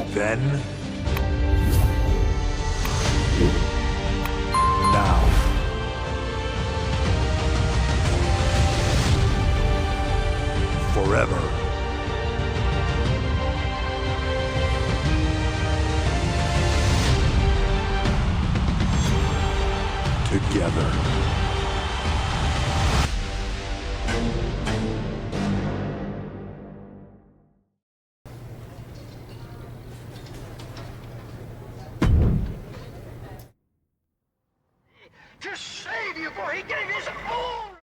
Then... now. Forever. Together. To save you, for he gave his own!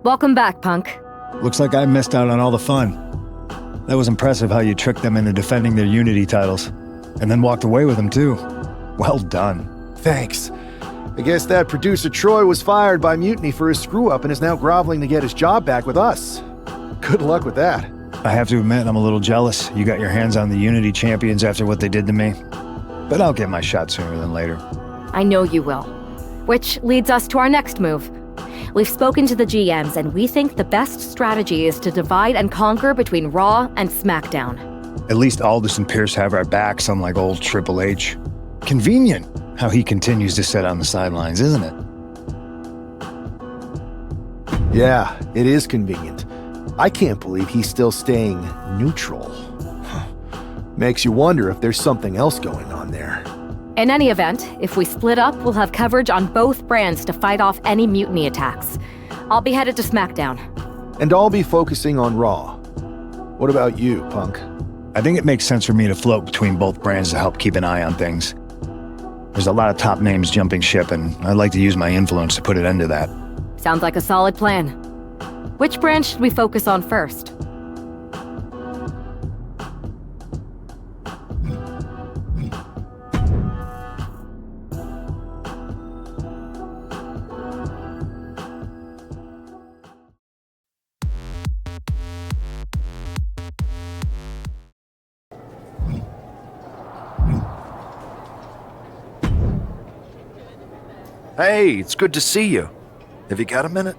Welcome back, Punk. Looks like I missed out on all the fun. That was impressive how you tricked them into defending their Unity titles. And then walked away with them, too. Well done. Thanks. I guess that producer Troy was fired by Mutiny for his screw-up and is now groveling to get his job back with us. Good luck with that. I have to admit, I'm a little jealous. You got your hands on the Unity champions after what they did to me. But I'll get my shot sooner than later. I know you will. Which leads us to our next move. We've spoken to the GMs, and we think the best strategy is to divide and conquer between Raw and SmackDown. At least Aldous and Pierce have our backs, unlike old Triple H. Convenient how he continues to sit on the sidelines, isn't it? Yeah, it is convenient. I can't believe he's still staying neutral. Makes you wonder if there's something else going on there. In any event, if we split up, we'll have coverage on both brands to fight off any mutiny attacks. I'll be headed to SmackDown. And I'll be focusing on Raw. What about you, Punk? I think it makes sense for me to float between both brands to help keep an eye on things. There's a lot of top names jumping ship, and I'd like to use my influence to put an end to that. Sounds like a solid plan. Which brand should we focus on first? Hey, it's good to see you. Have you got a minute?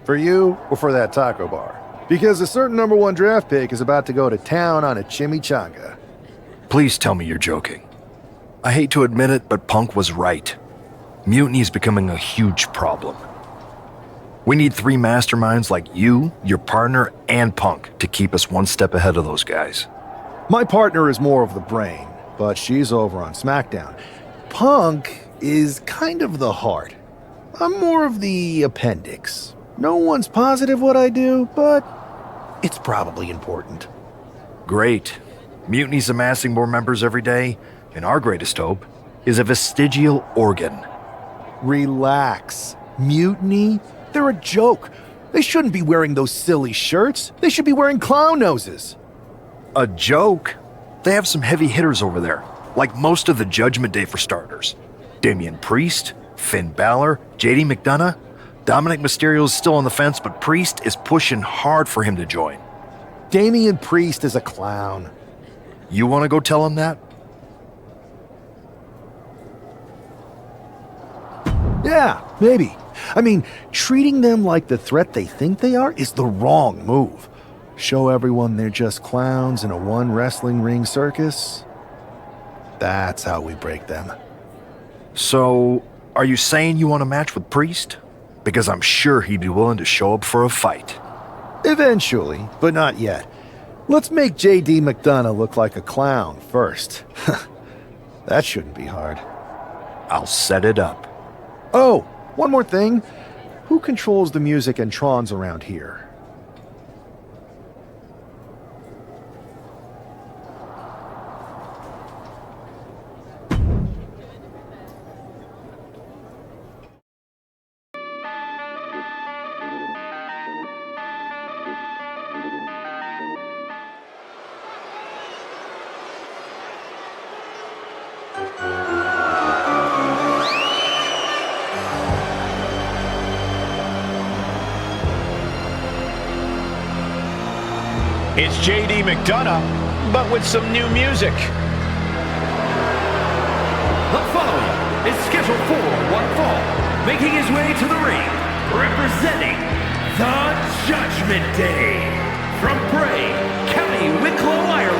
For you or for that taco bar? Because a certain #1 draft pick is about to go to town on a chimichanga. Please tell me you're joking. I hate to admit it, but Punk was right. Mutiny is becoming a huge problem. We need 3 masterminds like you, your partner, and Punk to keep us one step ahead of those guys. My partner is more of the brain, but she's over on SmackDown. Punk is kind of the heart. I'm more of the appendix. No one's positive what I do, but it's probably important. Great. Mutiny's amassing more members every day, and our greatest hope is a vestigial organ. Relax. Mutiny? They're a joke. They shouldn't be wearing those silly shirts. They should be wearing clown noses. A joke? They have some heavy hitters over there, like most of the Judgment Day for starters. Damian Priest, Finn Balor, JD McDonough. Dominic Mysterio's still on the fence, but Priest is pushing hard for him to join. Damian Priest is a clown. You want to go tell him that? Yeah, maybe. I mean, treating them like the threat they think they are is the wrong move. Show everyone they're just clowns in a one wrestling ring circus. That's how we break them. So, are you saying you want a match with Priest? Because I'm sure he'd be willing to show up for a fight. Eventually, but not yet. Let's make JD McDonough look like a clown first. That shouldn't be hard. I'll set it up. Oh, one more thing. Who controls the music and trons around here? It's JD McDonough, but with some new music. The following is scheduled for one fall, making his way to the ring, representing the Judgment Day, from Bray, County Wicklow, Ireland.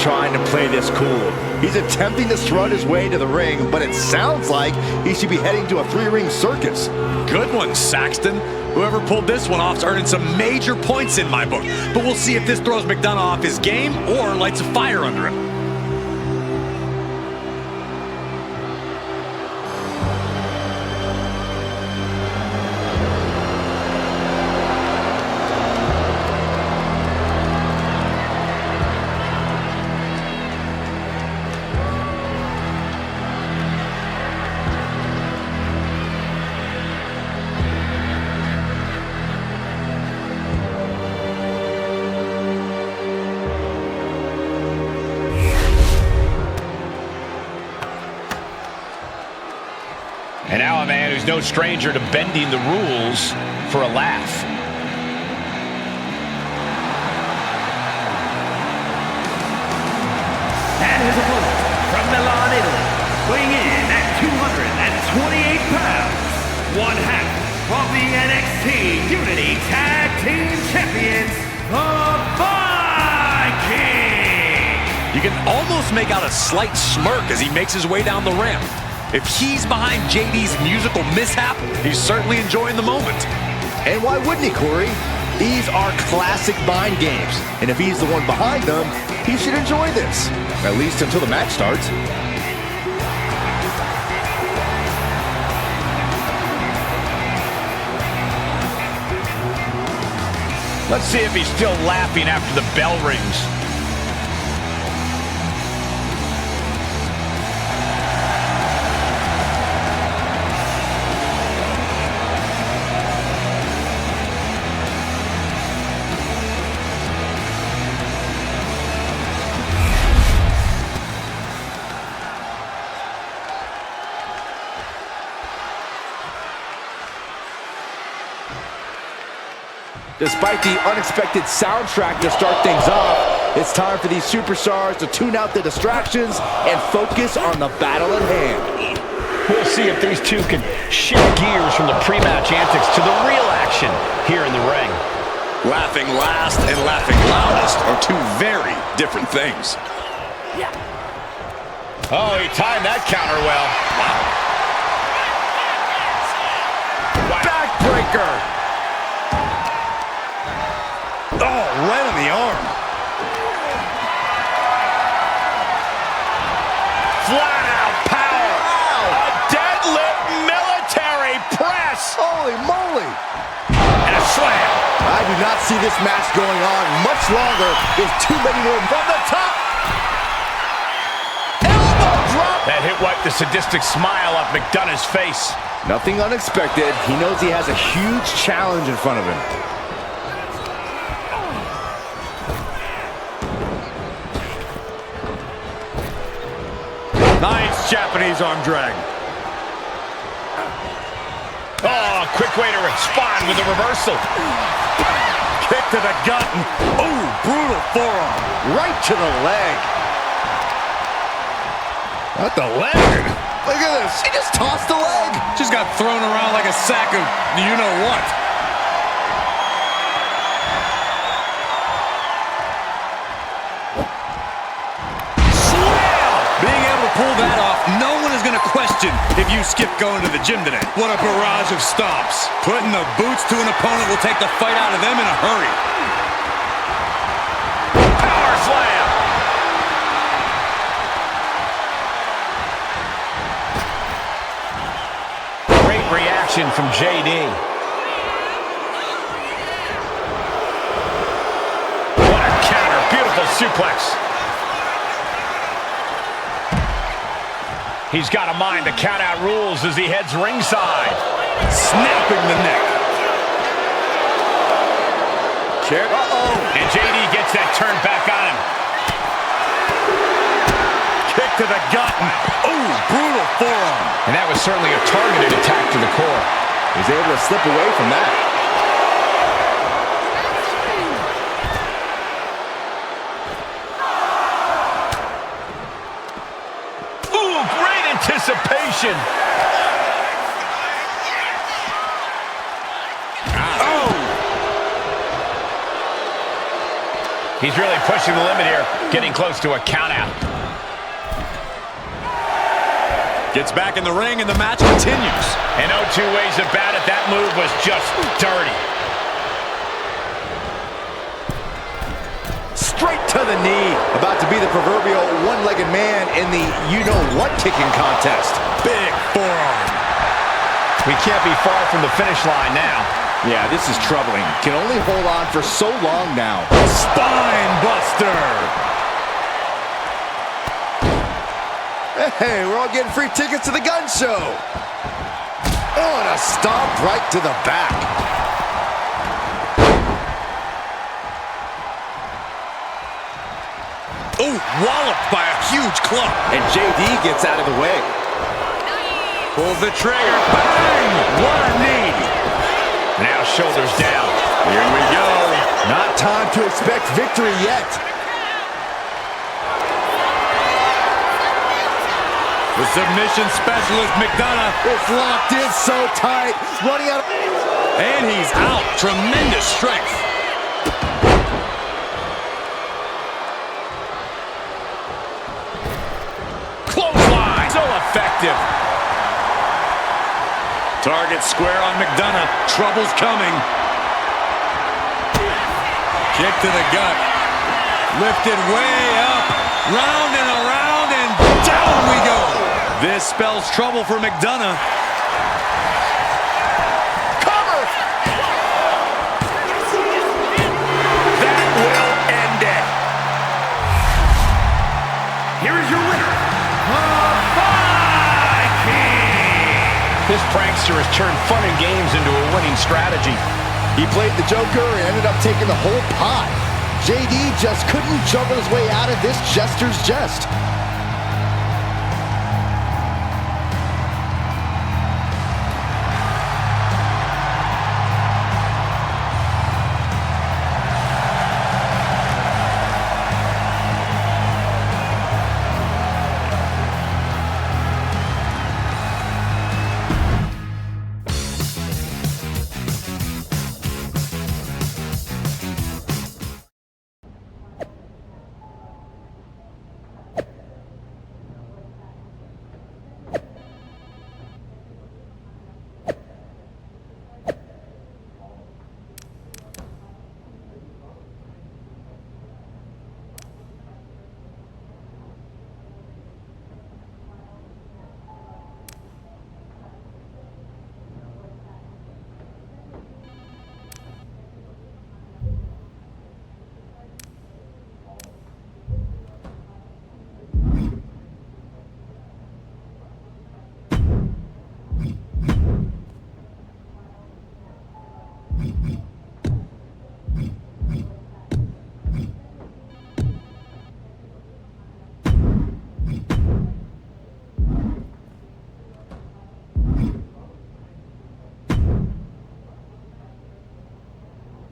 trying to play this cool. He's attempting to strut his way to the ring, but it sounds like he should be heading to a three-ring circus. Good one, Saxton. Whoever pulled this one off is earning some major points in my book. But we'll see if this throws McDonough off his game or lights a fire under him. And now a man who's no stranger to bending the rules for a laugh. And his opponent from Milan, Italy, weighing in at 228 pounds, one half of the NXT Unity Tag Team Champions, the Viking! You can almost make out a slight smirk as he makes his way down the ramp. If he's behind JD's musical mishap, he's certainly enjoying the moment. And why wouldn't he, Corey? These are classic mind games. And if he's the one behind them, he should enjoy this. At least until the match starts. Let's see if he's still laughing after the bell rings. Despite the unexpected soundtrack to start things off, it's time for these superstars to tune out the distractions and focus on the battle at hand. We'll see if these two can shift gears from the pre-match antics to the real action here in the ring. Laughing last and laughing loudest are two very different things. Oh, he timed that counter well. Wow. Backbreaker! Oh, right on the arm. Flat out power. Wow. A deadlift military press. Holy moly! And a slam. I do not see this match going on much longer. There's too many more from the top. Elbow drop. That hit wiped the sadistic smile off McDonough's face. Nothing unexpected. He knows he has a huge challenge in front of him. Nice Japanese arm drag. Oh, quick way to respond with a reversal. Kick to the gut. Ooh, brutal forearm. Right to the leg. What the leg? Look at this. He just tossed the leg. Just got thrown around like a sack of you-know-what. Pull that off, no one is going to question if you skip going to the gym today. What a barrage of stomps. Putting the boots to an opponent will take the fight out of them in a hurry. Power slam. Great reaction from JD. What a counter. Beautiful suplex. He's got a mind to count out rules as he heads ringside. Snapping the neck. Chair. Uh-oh. And JD gets that turn back on him. Kick to the gut. Ooh, brutal forearm. And that was certainly a targeted attack to the core. He's able to slip away from that. Anticipation. He's really pushing the limit here, getting close to a countout. Gets back in the ring and the match continues. And no two ways about it, that move was just dirty. Straight to the knee. About to be the proverbial one-legged man in the you-know-what kicking contest. Big forearm. We can't be far from the finish line now. Yeah, this is troubling. Can only hold on for so long now. Spine buster. Hey, we're all getting free tickets to the gun show. Oh, and a stomp right to the back. Oh, walloped by a huge club. And JD gets out of the way. Pulls the trigger. Bang! What a knee. Now shoulders down. Here we go. Not time to expect victory yet. The submission specialist, McDonough. It's locked in so tight. Running out of... And he's out. Tremendous strength. Clothesline. So effective. Target square on McDonough. Trouble's coming. Kick to the gut. Lifted way up. Round and around and down we go. This spells trouble for McDonough. Cover! That will end it. Here is your winner, the Viking. This prankster has turned fun and games into a winning strategy. He played the Joker and ended up taking the whole pot. JD just couldn't juggle his way out of this jester's jest.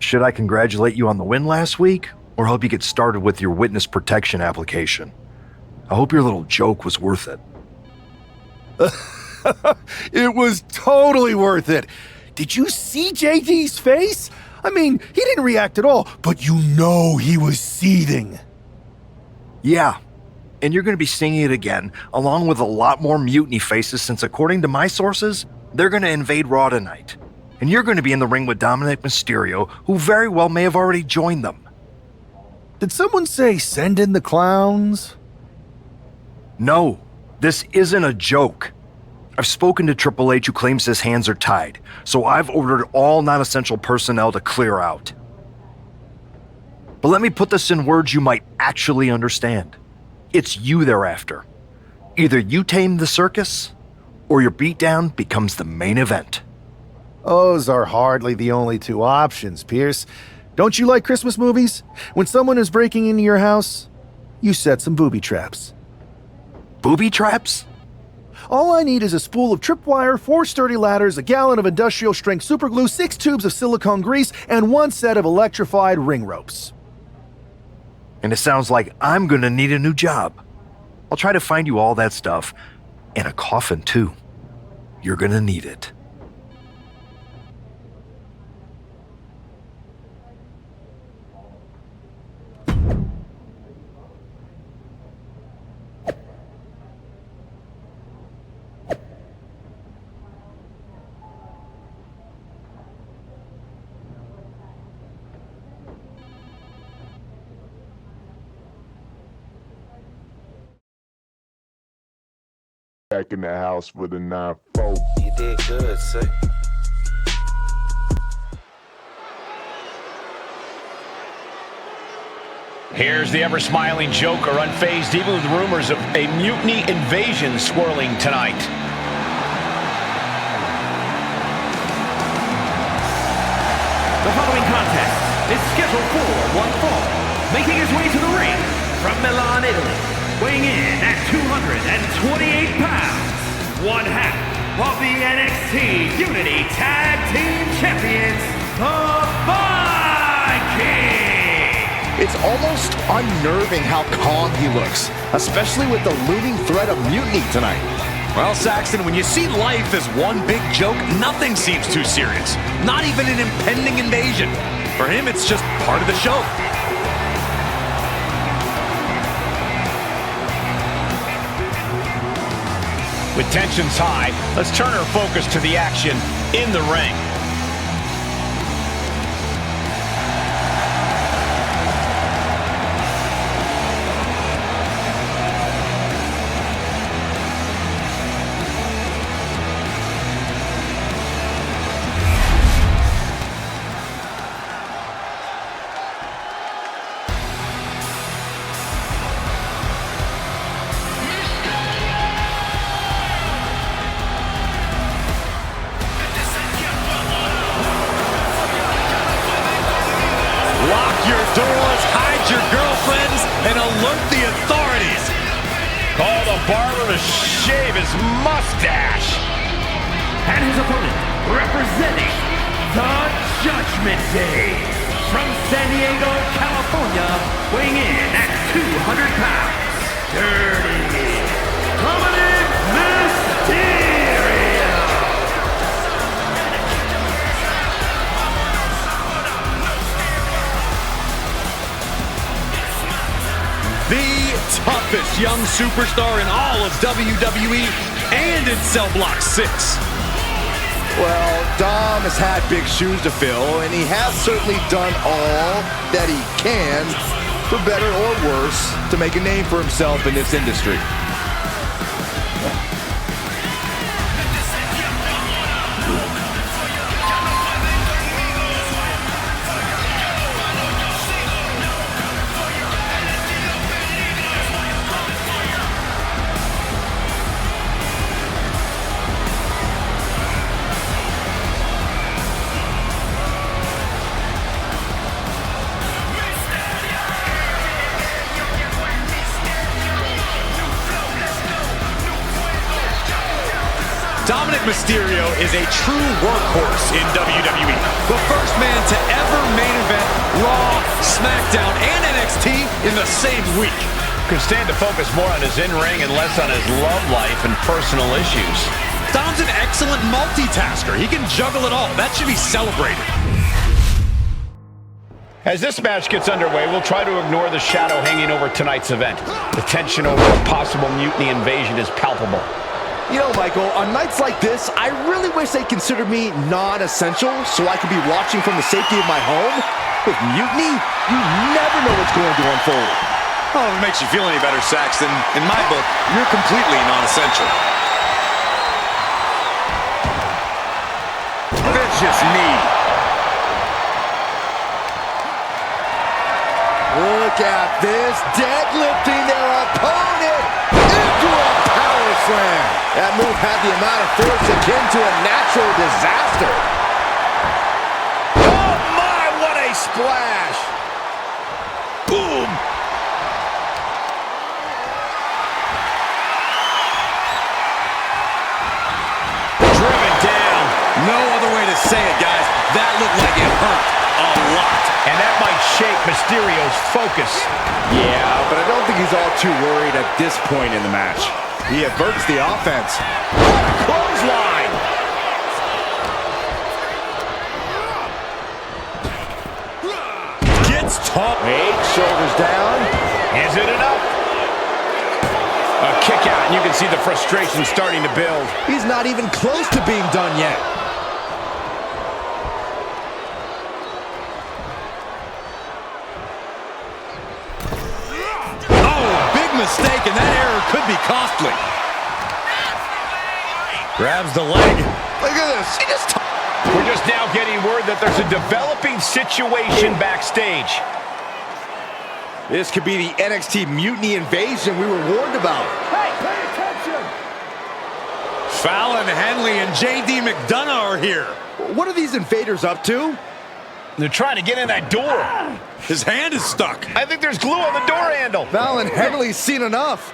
Should I congratulate you on the win last week, or help you get started with your witness protection application? I hope your little joke was worth it. It was totally worth it. Did you see JD's face? I mean, he didn't react at all, but you know he was seething. Yeah, and you're going to be seeing it again, along with a lot more mutiny faces since according to my sources, they're going to invade Raw tonight. And you're going to be in the ring with Dominic Mysterio, who very well may have already joined them. Did someone say send in the clowns? No, this isn't a joke. I've spoken to Triple H, who claims his hands are tied, so I've ordered all non-essential personnel to clear out. But let me put this in words you might actually understand. It's you they're after. Either you tame the circus, or your beatdown becomes the main event. Those are hardly the only two options, Pierce. Don't you like Christmas movies? When someone is breaking into your house, you set some booby traps. Booby traps? All I need is a spool of tripwire, 4 sturdy ladders, a gallon of industrial-strength superglue, 6 tubes of silicone grease, and 1 set of electrified ring ropes. And it sounds like I'm gonna need a new job. I'll try to find you all that stuff, and a coffin too. You're gonna need it. back in the house with a 9-4. You did good, sir. Here's the ever-smiling Joker, unfazed even with rumors of a mutiny invasion swirling tonight. The following contest is scheduled for one fall. Making his way to the ring from Milan, Italy, weighing in at 228 pounds, one half of the NXT Unity Tag Team Champions, the Viking! It's almost unnerving how calm he looks, especially with the looming threat of mutiny tonight. Well, Saxton, when you see life as one big joke, nothing seems too serious. Not even an impending invasion. For him, it's just part of the show. With tensions high, let's turn our focus to the action in the ring. Doors, hide your girlfriends, and alert the authorities. Call the barber to shave his mustache. And his opponent, representing the Judgment Day, from San Diego, California, weighing in at 200 pounds, Dirty Dominic Mysterio. The toughest young superstar in all of WWE and in Cell Block 6. Well, Dom has had big shoes to fill, and he has certainly done all that he can, for better or worse, to make a name for himself in this industry. Dominic Mysterio is a true workhorse in WWE. The first man to ever main event Raw, SmackDown, and NXT in the same week. Could stand to focus more on his in-ring and less on his love life and personal issues. Dom's an excellent multitasker. He can juggle it all. That should be celebrated. As this match gets underway, we'll try to ignore the shadow hanging over tonight's event. The tension over a possible mutiny invasion is palpable. You know, Michael, on nights like this, I really wish they considered me non-essential so I could be watching from the safety of my home. With mutiny, you never know what's going to unfold. Oh, if it makes you feel any better, Saxton, in my book, you're completely non-essential. Vicious knee. Look at this, deadlifting their opponent into a power slam. That move had the amount of force akin to a natural disaster. Oh my, what a splash! Boom! Driven down. No other way to say it, guys. That looked like it hurt a lot. And that might shake Mysterio's focus. Yeah, but I don't think he's all too worried at this point in the match. He averts the offense. What a clothesline! Gets tossed. Wait, shoulders down. Is it enough? A kick out, and you can see the frustration starting to build. He's not even close to being done yet. Oh, big mistake, and that error could be costly. Grabs the leg. Look at this. He just... We're just now getting word that there's a developing situation backstage. This could be the NXT Mutiny Invasion we were warned about. Hey, pay attention! Fallon Henley and JD McDonough are here. What are these invaders up to? They're trying to get in that door. His hand is stuck. I think there's glue on the door handle. Fallon Henley's seen enough.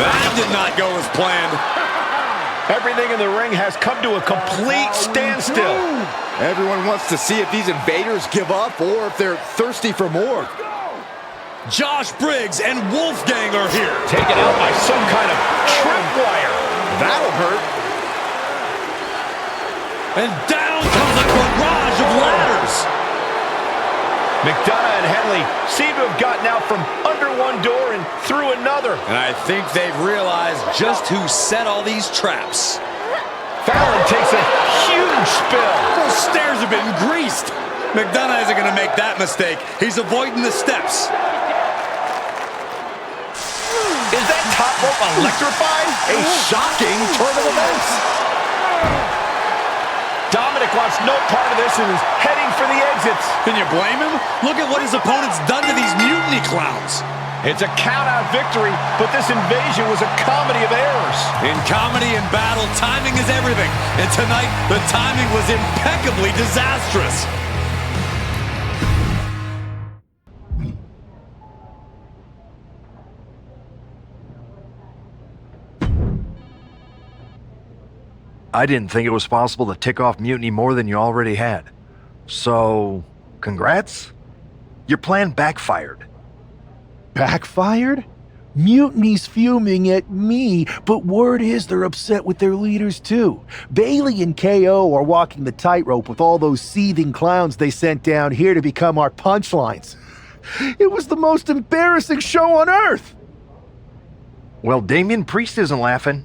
That did not go as planned. Everything in the ring has come to a complete standstill. Everyone wants to see if these invaders give up or if they're thirsty for more. Josh Briggs and Wolfgang are here. Taken out by some kind of tripwire. That'll hurt. And down comes a barrage of ladders. McDonough and Henley seem to have gotten out from under one door and through another. And I think they've realized just who set all these traps. Fallon takes a huge spill. Those stairs have been greased. McDonough isn't going to make that mistake. He's avoiding the steps. Is that top rope electrified? A shocking turn of events. Dominic wants no part of this and is heading for the exits. Can you blame him? Look at what his opponent's done to these mutiny clowns. It's a count-out victory, but this invasion was a comedy of errors. In comedy and battle, timing is everything. And tonight, the timing was impeccably disastrous. I didn't think it was possible to tick off Mutiny more than you already had. So, congrats? Your plan backfired. Backfired? Mutiny's fuming at me, but word is they're upset with their leaders too. Bailey and KO are walking the tightrope with all those seething clowns they sent down here to become our punchlines. It was the most embarrassing show on earth! Well, Damian Priest isn't laughing.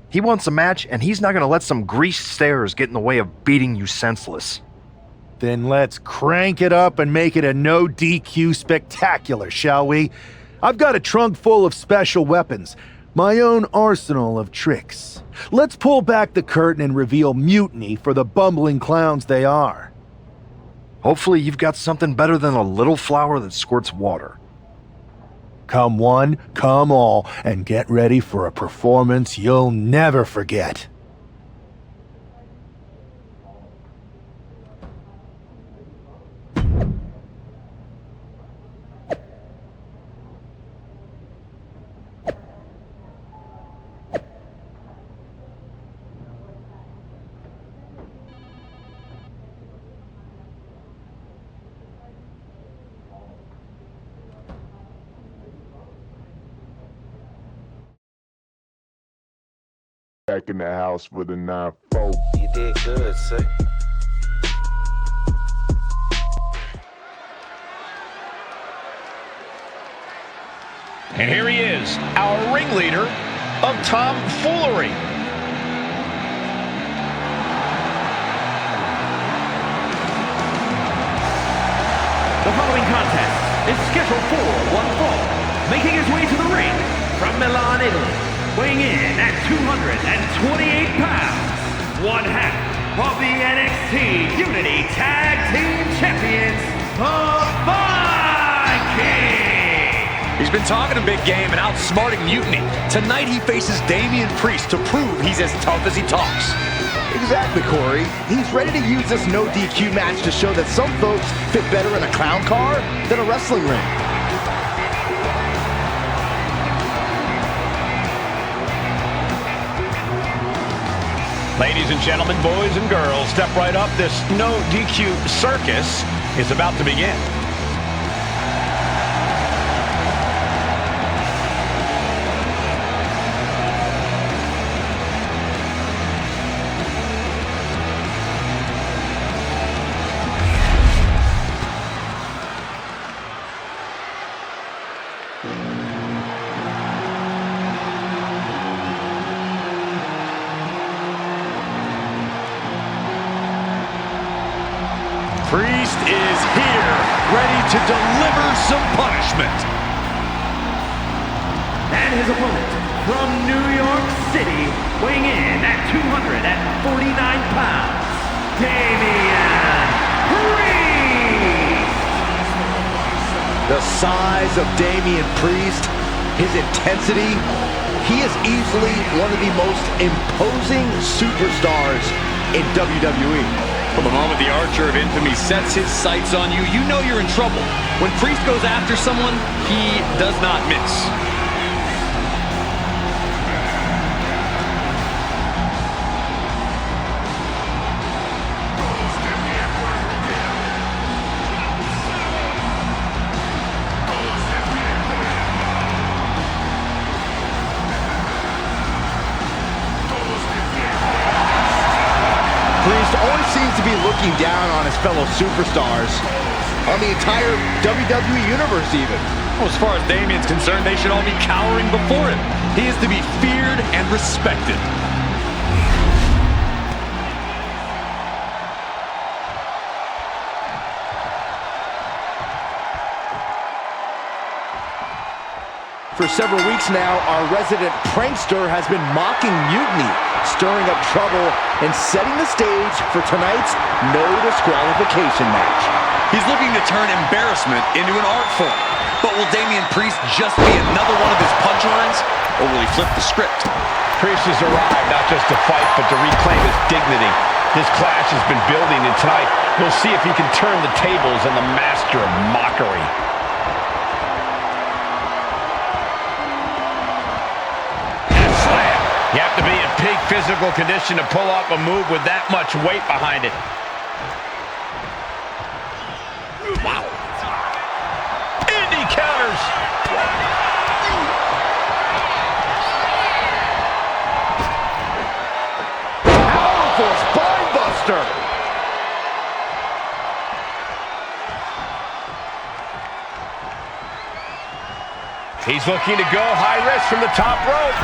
He wants a match, and he's not going to let some greased stairs get in the way of beating you senseless. Then let's crank it up and make it a no DQ spectacular, shall we? I've got a trunk full of special weapons, my own arsenal of tricks. Let's pull back the curtain and reveal Mutiny for the bumbling clowns they are. Hopefully you've got something better than a little flower that squirts water. Come one, come all, and get ready for a performance you'll never forget. Back in the house with a 9-4. You did good, sir. And here he is, our ringleader of tomfoolery. The following contest is scheduled for one fall. Making his way to the ring from Milan, Italy. Weighing in at 228 pounds, one half of the NXT Unity Tag Team Champions, the Viking! He's been talking a big game and outsmarting Mutiny. Tonight he faces Damian Priest to prove he's as tough as he talks. Exactly, Corey. He's ready to use this no DQ match to show that some folks fit better in a clown car than a wrestling ring. Ladies and gentlemen, boys and girls, step right up. This no DQ circus is about to begin. Priest is here, ready to deliver some punishment. And his opponent, from New York City, weighing in at 249 pounds, Damian Priest! The size of Damian Priest, his intensity, he is easily one of the most imposing superstars in WWE. From the moment the Archer of Infamy sets his sights on you, you know you're in trouble. When Priest goes after someone, he does not miss. Priest always seems to be looking down on his fellow superstars, on the entire WWE Universe even. Well, as far as Damian's concerned, they should all be cowering before him. He is to be feared and respected. For several weeks now, our resident prankster has been mocking Mutiny, stirring up trouble and setting the stage for tonight's no disqualification match. He's looking to turn embarrassment into an art form. But will Damian Priest just be another one of his punchlines, or will he flip the script? Priest has arrived not just to fight, but to reclaim his dignity. This clash has been building, and tonight we'll see if he can turn the tables on the master of mockery. You have to be in peak physical condition to pull off a move with that much weight behind it. Wow. Indy counters. Powerful spine buster. He's looking to go high risk from the top rope.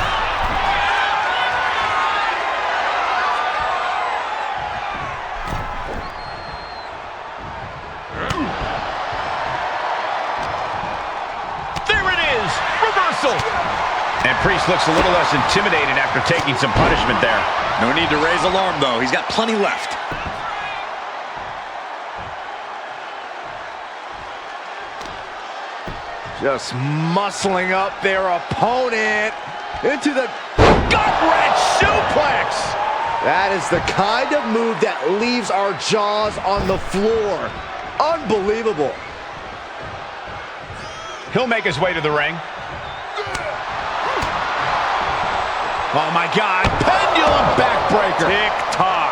And Priest looks a little less intimidated after taking some punishment there. No need to raise alarm, though. He's got plenty left. Just muscling up their opponent into the gut-wrench suplex. That is the kind of move that leaves our jaws on the floor. Unbelievable. He'll make his way to the ring. Oh my God, pendulum backbreaker. Tick-tock.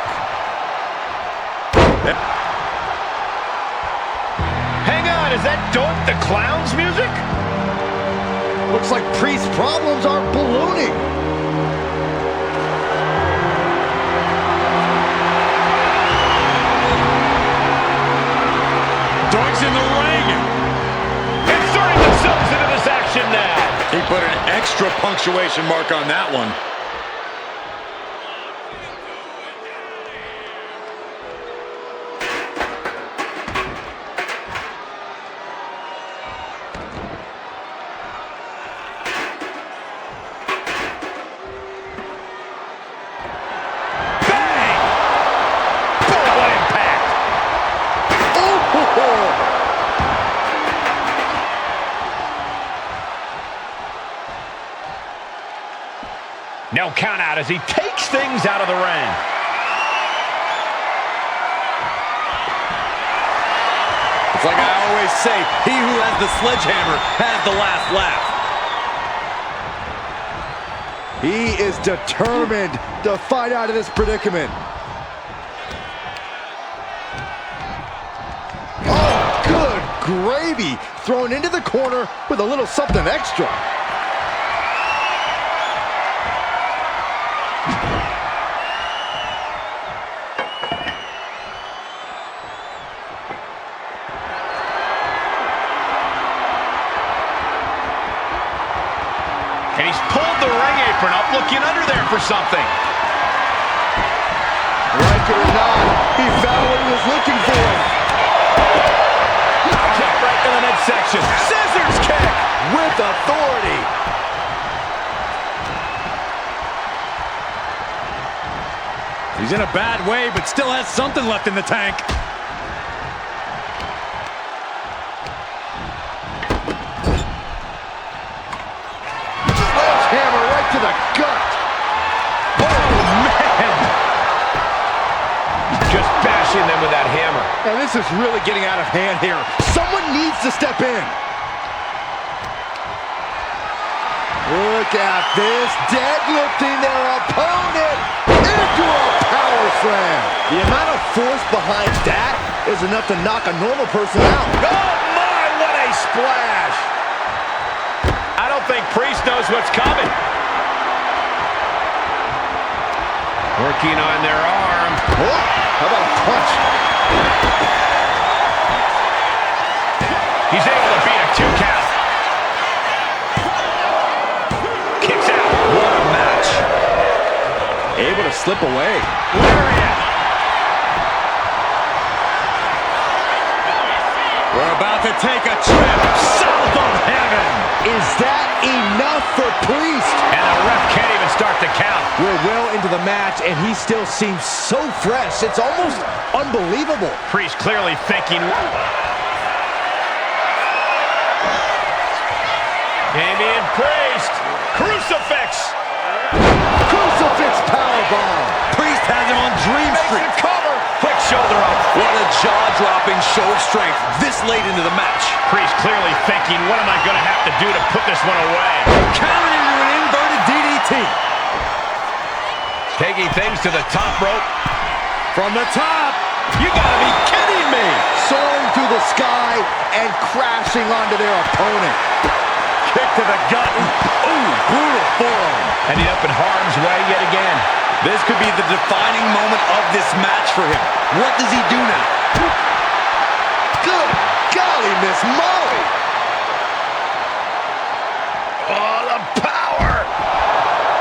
Hang on, is that Dope the Clown's music? Looks like Priest's problems are ballooning. Doink's in the ring. Inserting themselves into this action now. He put an extra punctuation mark on that one. No count out as he takes things out of the ring. It's like I always say, he who has the sledgehammer has the last laugh. He is determined to fight out of this predicament. Oh, good gravy. Thrown into the corner with a little something extra. And he's pulled the ring apron up, looking under there for something. Like it or not, he found what he was looking for. Kick right to the midsection. Scissors kick with authority. He's in a bad way, but still has something left in the tank. Sledgehammer right to the gut. Oh, man! Just bashing them with that hammer. And this is really getting out of hand here. Someone needs to step in. Look at this, deadlifting their opponent into a power slam. The amount of force behind that is enough to knock a normal person out. Oh my, what a splash! I don't think Priest knows what's coming. Working on their arm. Oh, how about a punch? He's able to beat a 2 count. Kicks out. What a match. Able to slip away. Lariat. We're about to take a trip south of heaven. Is that enough for Priest? And the ref can't even start the count. We're well into the match, and he still seems so fresh. It's almost unbelievable. Priest clearly thinking. Damian Priest. Crucifix. Crucifix powerbomb. Priest has him on Dream Street. Cover. Quick shoulder up. What a jaw-dropping show of strength this late into the match. Priest clearly thinking, what am I going to have to do to put this one away? Counter into an inverted DDT. Taking things to the top rope. From the top. You gotta be kidding me. Soaring through the sky and crashing onto their opponent. Kick to the gut. Ooh, brutal forearm. Ending up in harm's way yet again. This could be the defining moment of this match for him. What does he do now? Good golly, Miss Molly. Oh, the power.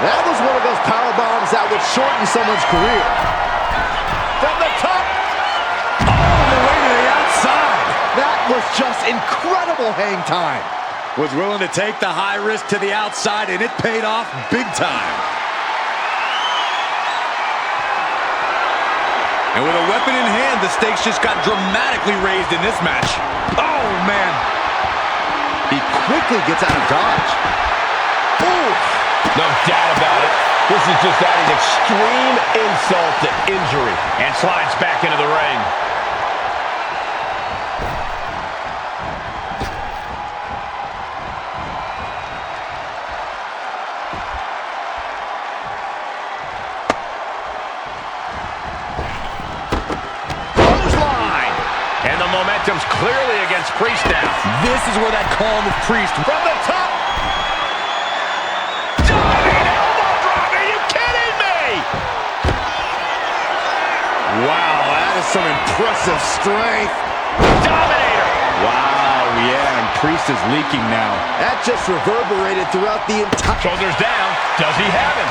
That was one of those power bombs that would shorten someone's career. From the top. All the way to the outside. That was just incredible hang time. Was willing to take the high risk to the outside, and it paid off big time. And with a weapon in hand, the stakes just got dramatically raised in this match. Oh, man. He quickly gets out of dodge. Ooh. No doubt about it. This is just adding extreme insult to injury. And slides back into the ring. Momentum's clearly against Priest now. This is where that calm of Priest from the top. Diving elbow drop. Are you kidding me? Wow, that is some impressive strength. Dominator. Wow, yeah, and Priest is leaking now. That just reverberated throughout the entire... Shoulders down. Does he have him?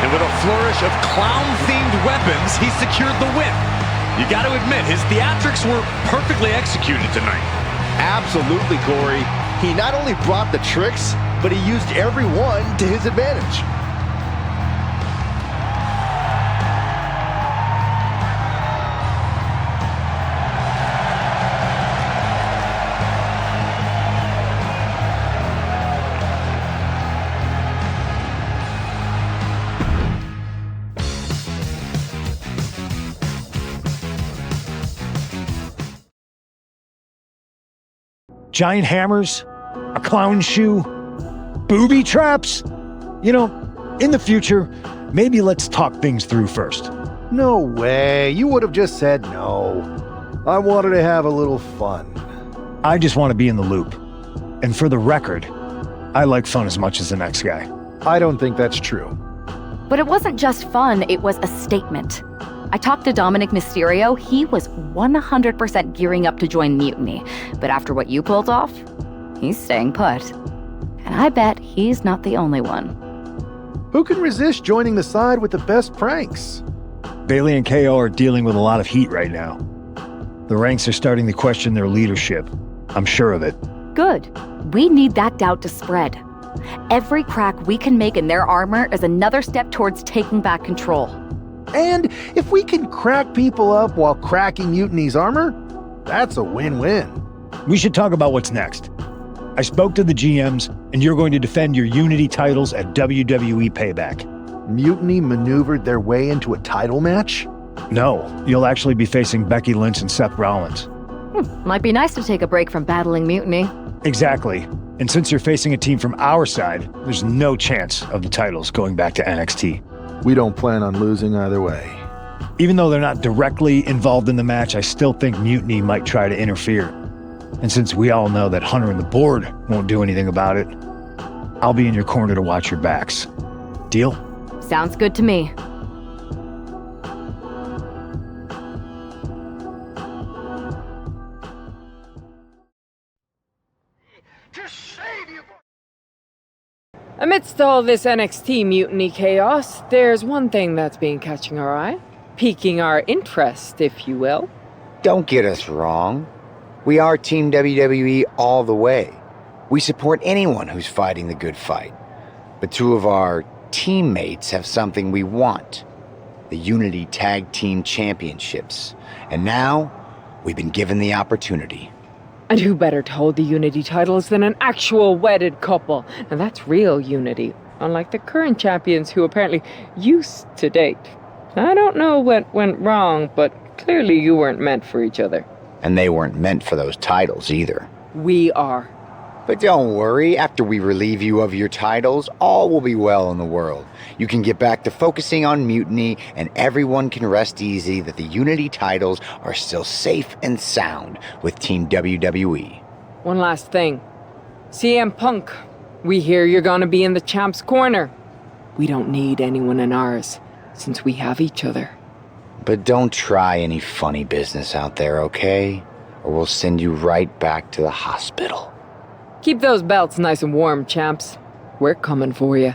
With a flourish of clown-themed weapons, he secured the win. You got to admit, his theatrics were perfectly executed tonight. Absolutely, Corey. He not only brought the tricks, but he used every one to his advantage. Giant hammers, a clown shoe, booby traps. You know, in the future, maybe let's talk things through first. No way. You would have just said no. I wanted to have a little fun. I just want to be in the loop. And for the record, I like fun as much as the next guy. I don't think that's true. But it wasn't just fun, it was a statement. I talked to Dominic Mysterio. He was 100% gearing up to join Mutiny. But after what you pulled off, he's staying put. And I bet he's not the only one. Who can resist joining the side with the best pranks? Bailey and KO are dealing with a lot of heat right now. The ranks are starting to question their leadership. I'm sure of it. Good. We need that doubt to spread. Every crack we can make in their armor is another step towards taking back control. And if we can crack people up while cracking Mutiny's armor, that's a win-win. We should talk about what's next. I spoke to the GMs, and you're going to defend your Unity titles at WWE Payback. Mutiny maneuvered their way into a title match? No, you'll actually be facing Becky Lynch and Seth Rollins. Might be nice to take a break from battling Mutiny. Exactly. And since you're facing a team from our side, there's no chance of the titles going back to NXT. We don't plan on losing either way. Even though they're not directly involved in the match, I still think Mutiny might try to interfere. And since we all know that Hunter and the board won't do anything about it, I'll be in your corner to watch your backs. Deal? Sounds good to me. Amidst all this NXT mutiny chaos, there's one thing that's been catching our eye, piquing our interest, if you will. Don't get us wrong. We are Team WWE all the way. We support anyone who's fighting the good fight. But two of our teammates have something we want. The Unity Tag Team Championships. And now, we've been given the opportunity. And who better to hold the Unity titles than an actual wedded couple? Now that's real unity, unlike the current champions who apparently used to date. I don't know what went wrong, but clearly you weren't meant for each other. And they weren't meant for those titles either. We are. But don't worry, after we relieve you of your titles, all will be well in the world. You can get back to focusing on Mutiny, and everyone can rest easy that the Unity titles are still safe and sound with Team WWE. One last thing. CM Punk, we hear you're gonna be in the champ's corner. We don't need anyone in ours, since we have each other. But don't try any funny business out there, okay? Or we'll send you right back to the hospital. Keep those belts nice and warm, champs. We're coming for you.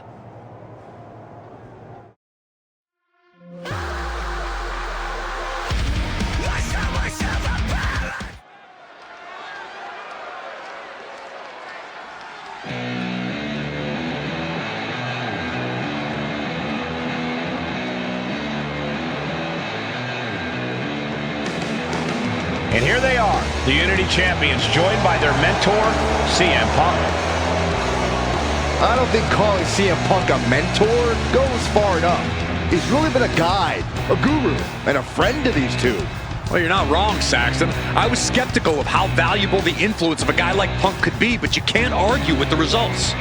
And here they are, the Unity Champions, joined by their mentor, CM Punk. I don't think calling CM Punk a mentor goes far enough. He's really been a guide, a guru, and a friend to these two. Well, you're not wrong, Saxton. I was skeptical of how valuable the influence of a guy like Punk could be, but you can't argue with the results.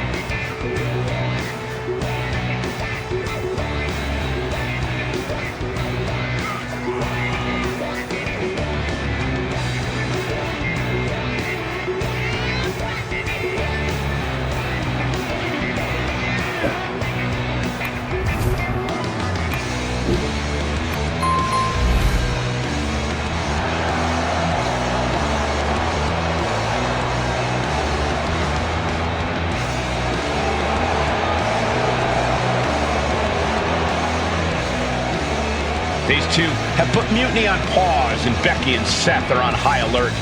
These two have put Mutiny on pause, and Becky and Seth are on high alert.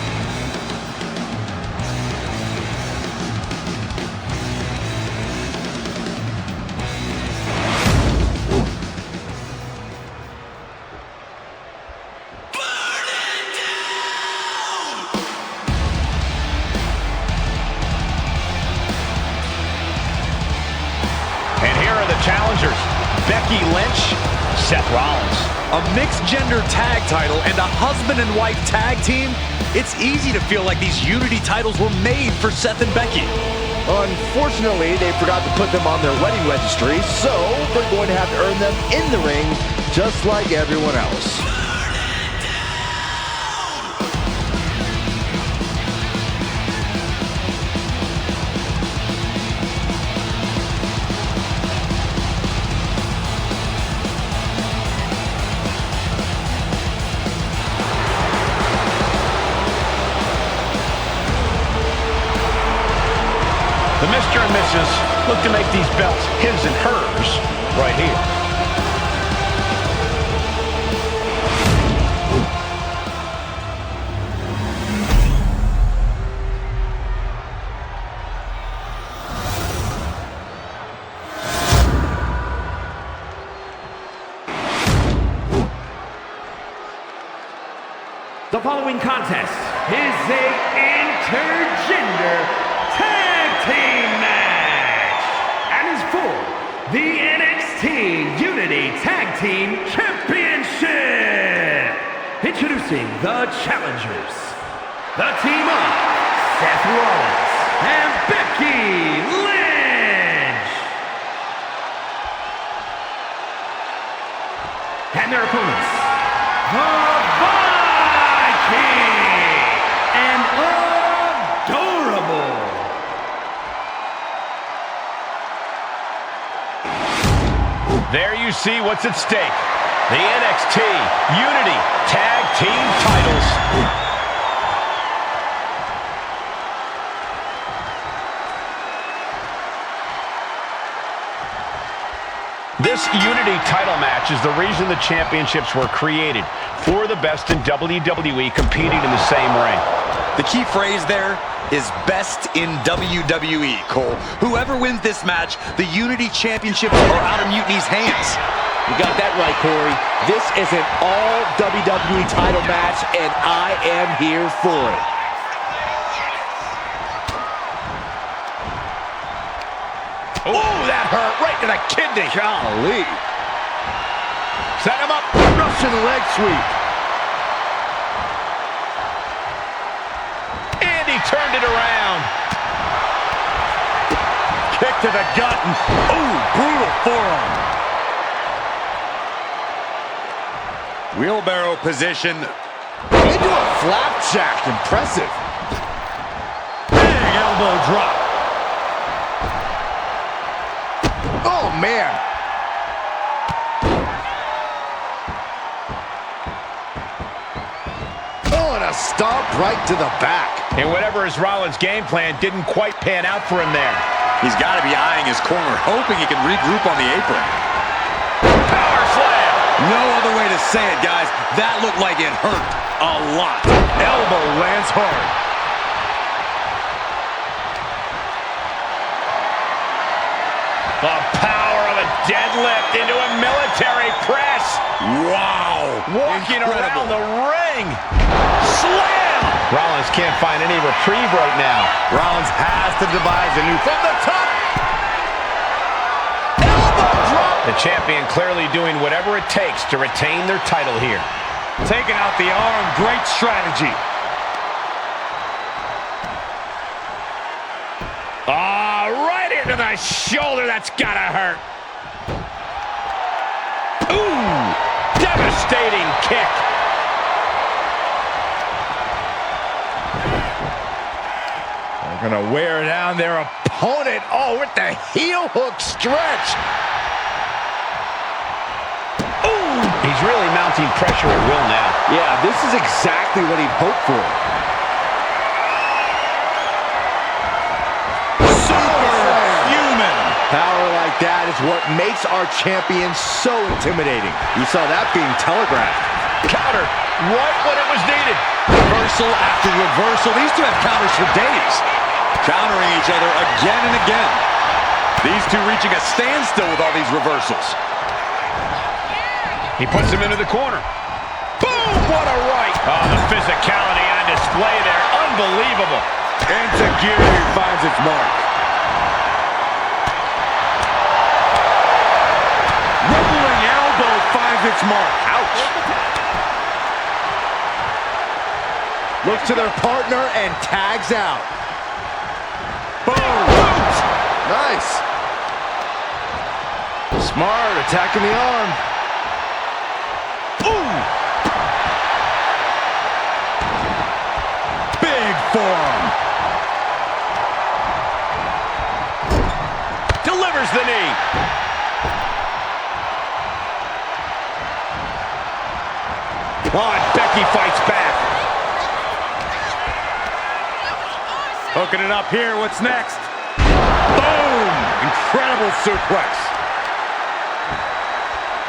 And here are the challengers, Becky Lynch, Seth Rollins. A mixed-gender tag title and a husband and wife tag team? It's easy to feel like these Unity titles were made for Seth and Becky. Unfortunately, they forgot to put them on their wedding registry, so they're going to have to earn them in the ring, just like everyone else. The Mr. and Mrs. look to make these belts his and hers right here. The following contest is a intergender tag team match and is for the NXT Unity Tag Team Championship. Introducing the challengers, the team of Seth Rollins and Becky Lynch. And their opponents, the Viking and Adorable. There you see what's at stake. The NXT Unity Tag Team titles. This Unity title match is the reason the championships were created, for the best in WWE competing in the same ring. The key phrase there is best in WWE, Cole. Whoever wins this match, the Unity Championships are out of Mutiny's hands. You got that right, Corey. This is an all WWE title match, and I am here for it. Oh, that hurt right to the kidney. Golly. Set him up. Russian leg sweep. And he turned it around. Kick to the gut. Oh, brutal forearm. Wheelbarrow position. Into a flapjack. Impressive. Big elbow drop. Oh, man. Oh, and a stomp right to the back. And whatever his Rollins' game plan didn't quite pan out for him there. He's got to be eyeing his corner, hoping he can regroup on the apron. Power slam. No other way to say it, guys. That looked like it hurt a lot. Elbow lands hard. The power of a deadlift into a military press. Wow. Walking around the ring. Slam. Rollins can't find any reprieve right now. Rollins has to devise a new from the top. Elbow drop. The champion clearly doing whatever it takes to retain their title here. Taking out the arm. Great strategy. Right into the shoulder. That's gotta hurt. Ooh, devastating kick. They're gonna wear down their opponent. Oh, with the heel hook stretch. Ooh, he's really mounting pressure at will now. Yeah, this is exactly what he'd hoped for. Power like that is what makes our champion so intimidating. You saw that being telegraphed. Counter right when it was needed. Reversal after reversal. These two have counters for days. Countering each other again and again. These two reaching a standstill with all these reversals. He puts him into the corner. Boom! What a right. Oh, the physicality on display there. Unbelievable. Enzuigiri finds its mark. Rolling elbow finds its mark. Ouch. Looks to their partner and tags out. Boom. Nice. Smart attacking the arm. Ooh. Big forearm. Delivers the knee. Oh, and Becky fights back. Hooking it up here. What's next? Boom! Incredible suplex.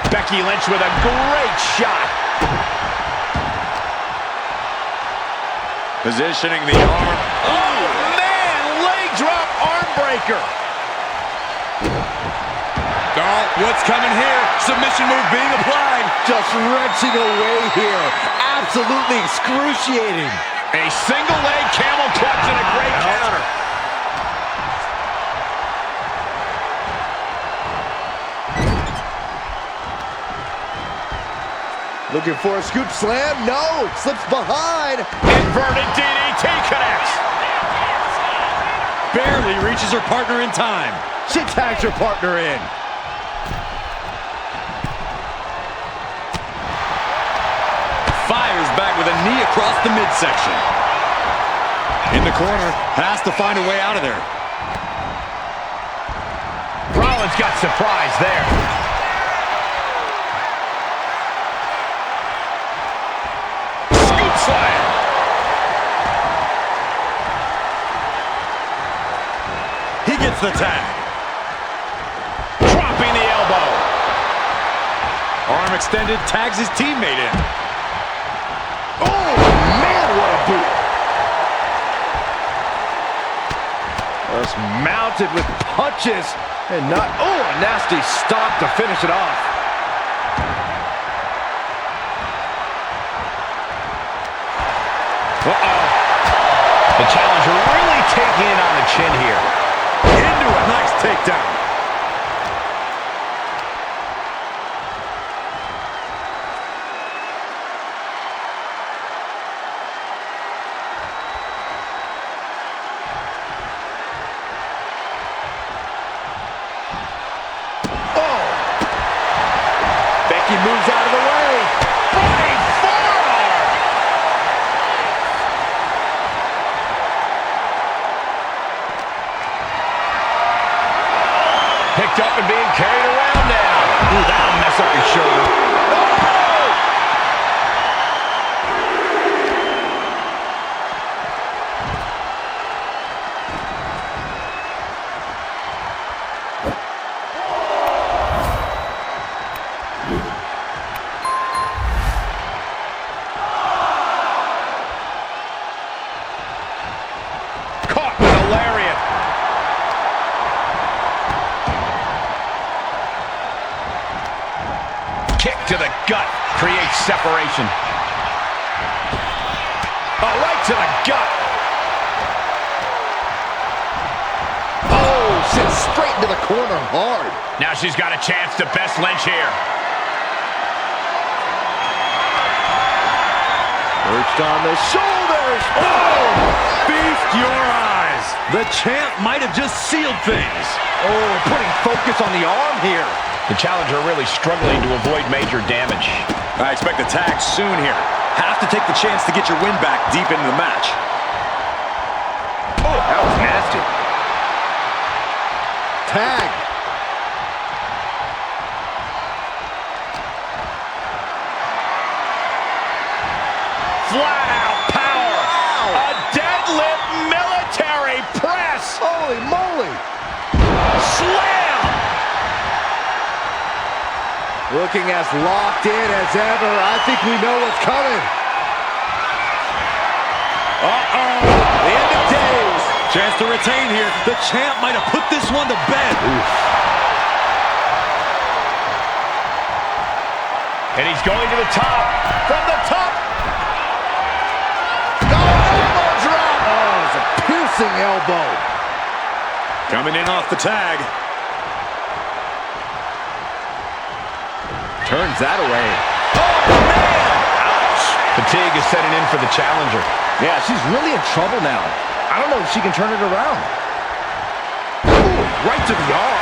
Becky Lynch with a great shot. Positioning the arm. Oh, man! Leg drop arm breaker. Oh, what's coming here? Submission move being applied. Just wrenching away here. absolutely excruciating. A single leg camel clutch and a great counter. Looking for a scoop slam. No, slips behind. Inverted DDT connects. Barely reaches her partner in time. She tags her partner in. Fires back with a knee across the midsection. In the corner, has to find a way out of there. Rollins got surprised there. Slam. He gets the tag. Dropping the elbow. Arm extended, tags his teammate in. Oh, man, what a boot. Just mounted with punches and not, a nasty stop to finish it off. The challenger really taking it on the chin here. Into a nice takedown. Becky moves out of the way. Flying forearm. Picked up and being carried around now. Ooh, that'll mess up your shoulder. Caught with a lariat. Kick to the gut creates separation. A right to the gut. Oh, sent straight into the corner hard. Now she's got a chance to best Lynch here. Perched on the shoulders. Oh! Feast your eyes. The champ might have just sealed things. Oh, putting focus on the arm here. The challenger really struggling to avoid major damage. I expect a tag soon here. Have to take the chance to get your win back deep into the match. Oh, that was nasty. Tag. Flat out power. Wow. A deadlift military press. Holy moly. Slam. Looking as locked in as ever. I think we know what's coming. Uh-oh. The end of days. Chance to retain here. The champ might have put this one to bed. Oof. And he's going to the top. From the top. Elbow drop. Oh, it's a piercing elbow. Coming in off the tag. Turns that away. Oh, man! Ouch! Fatigue is setting in for the challenger. Yeah, she's really in trouble now. I don't know if she can turn it around. Ooh, right to the arm.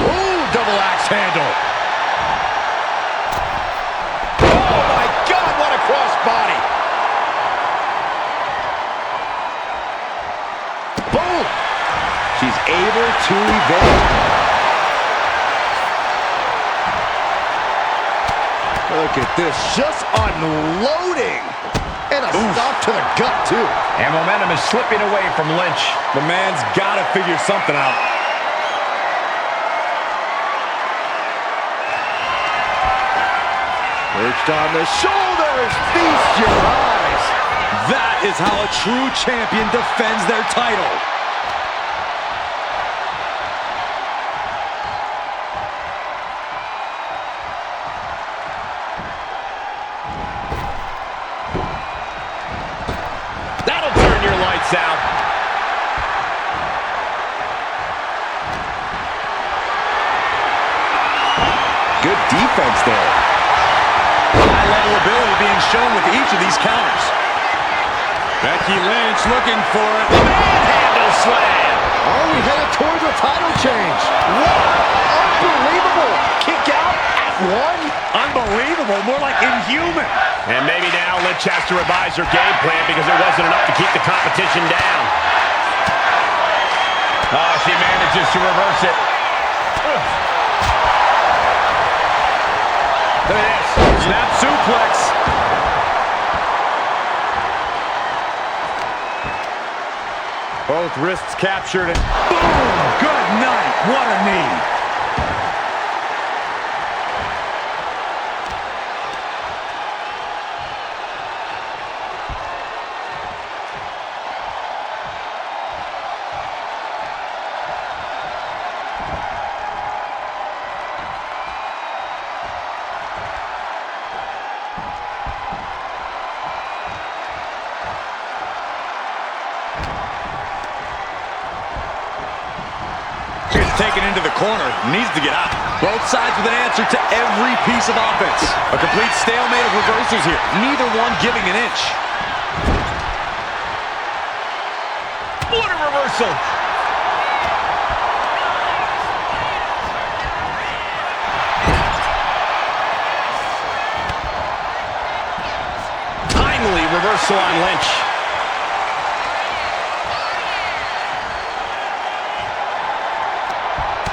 Ooh, double axe handle. Oh, my God, what a crossbody! Boom! She's able to evade. Look at this, just unloading. And a stop to the gut, too. And momentum is slipping away from Lynch. The man's got to figure something out. Perched on the shoulders, feast your eyes. That is how a true champion defends their title. defense there. High-level ability being shown with each of these counters. Becky Lynch looking for it. Manhandle slam. Are we headed towards a title change? What? Unbelievable. Kick out at one? Unbelievable. More like inhuman. And maybe now Lynch has to revise her game plan because it wasn't enough to keep the competition down. Oh, she manages to reverse it. Look at this. Snap suplex. Both wrists captured and boom! Good night. What a knee. Taken into the corner, needs to get out. Both sides with an answer to every piece of offense. A complete stalemate of reversals here. Neither one giving an inch. What a reversal! Timely reversal on Lynch.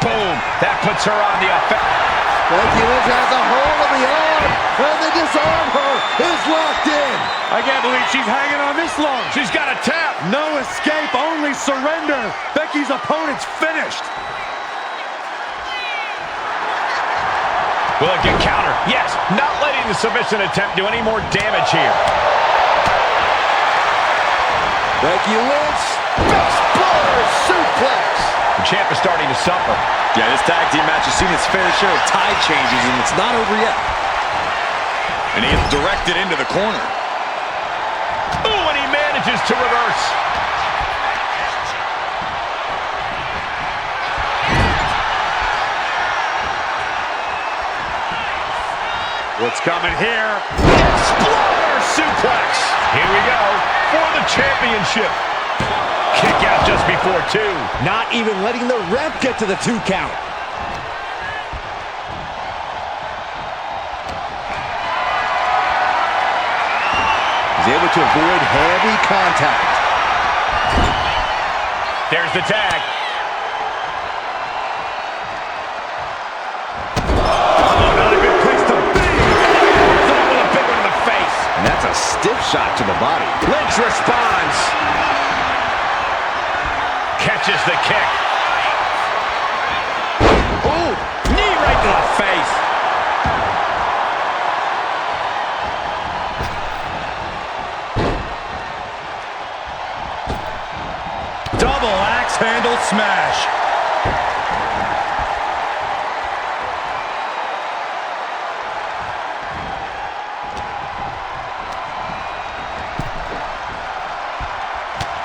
Boom! That puts her on the offense. Becky Lynch has a hold of the arm, and the disarm her is locked in. I can't believe she's hanging on this long. She's got a tap. No escape, only surrender. Becky's opponent's finished. Will it get counter? Yes, not letting the submission attempt do any more damage here. Becky Lynch, backbreaker suplex. The champ is starting to suffer. Yeah, this tag team match has seen its fair share of tide changes, and it's not over yet. And he is directed into the corner. Ooh, and he manages to reverse. What's coming here? Exploder suplex. Here we go for the championship. Kick out just before 2. Not even letting the ref get to the 2 count. He's able to avoid heavy contact. There's the tag. Oh, not a good place to be. With a big one in the face. And that's a stiff shot to the body. Lynch responds. Catches the kick. Ooh, knee right to the face. Double axe handle smash.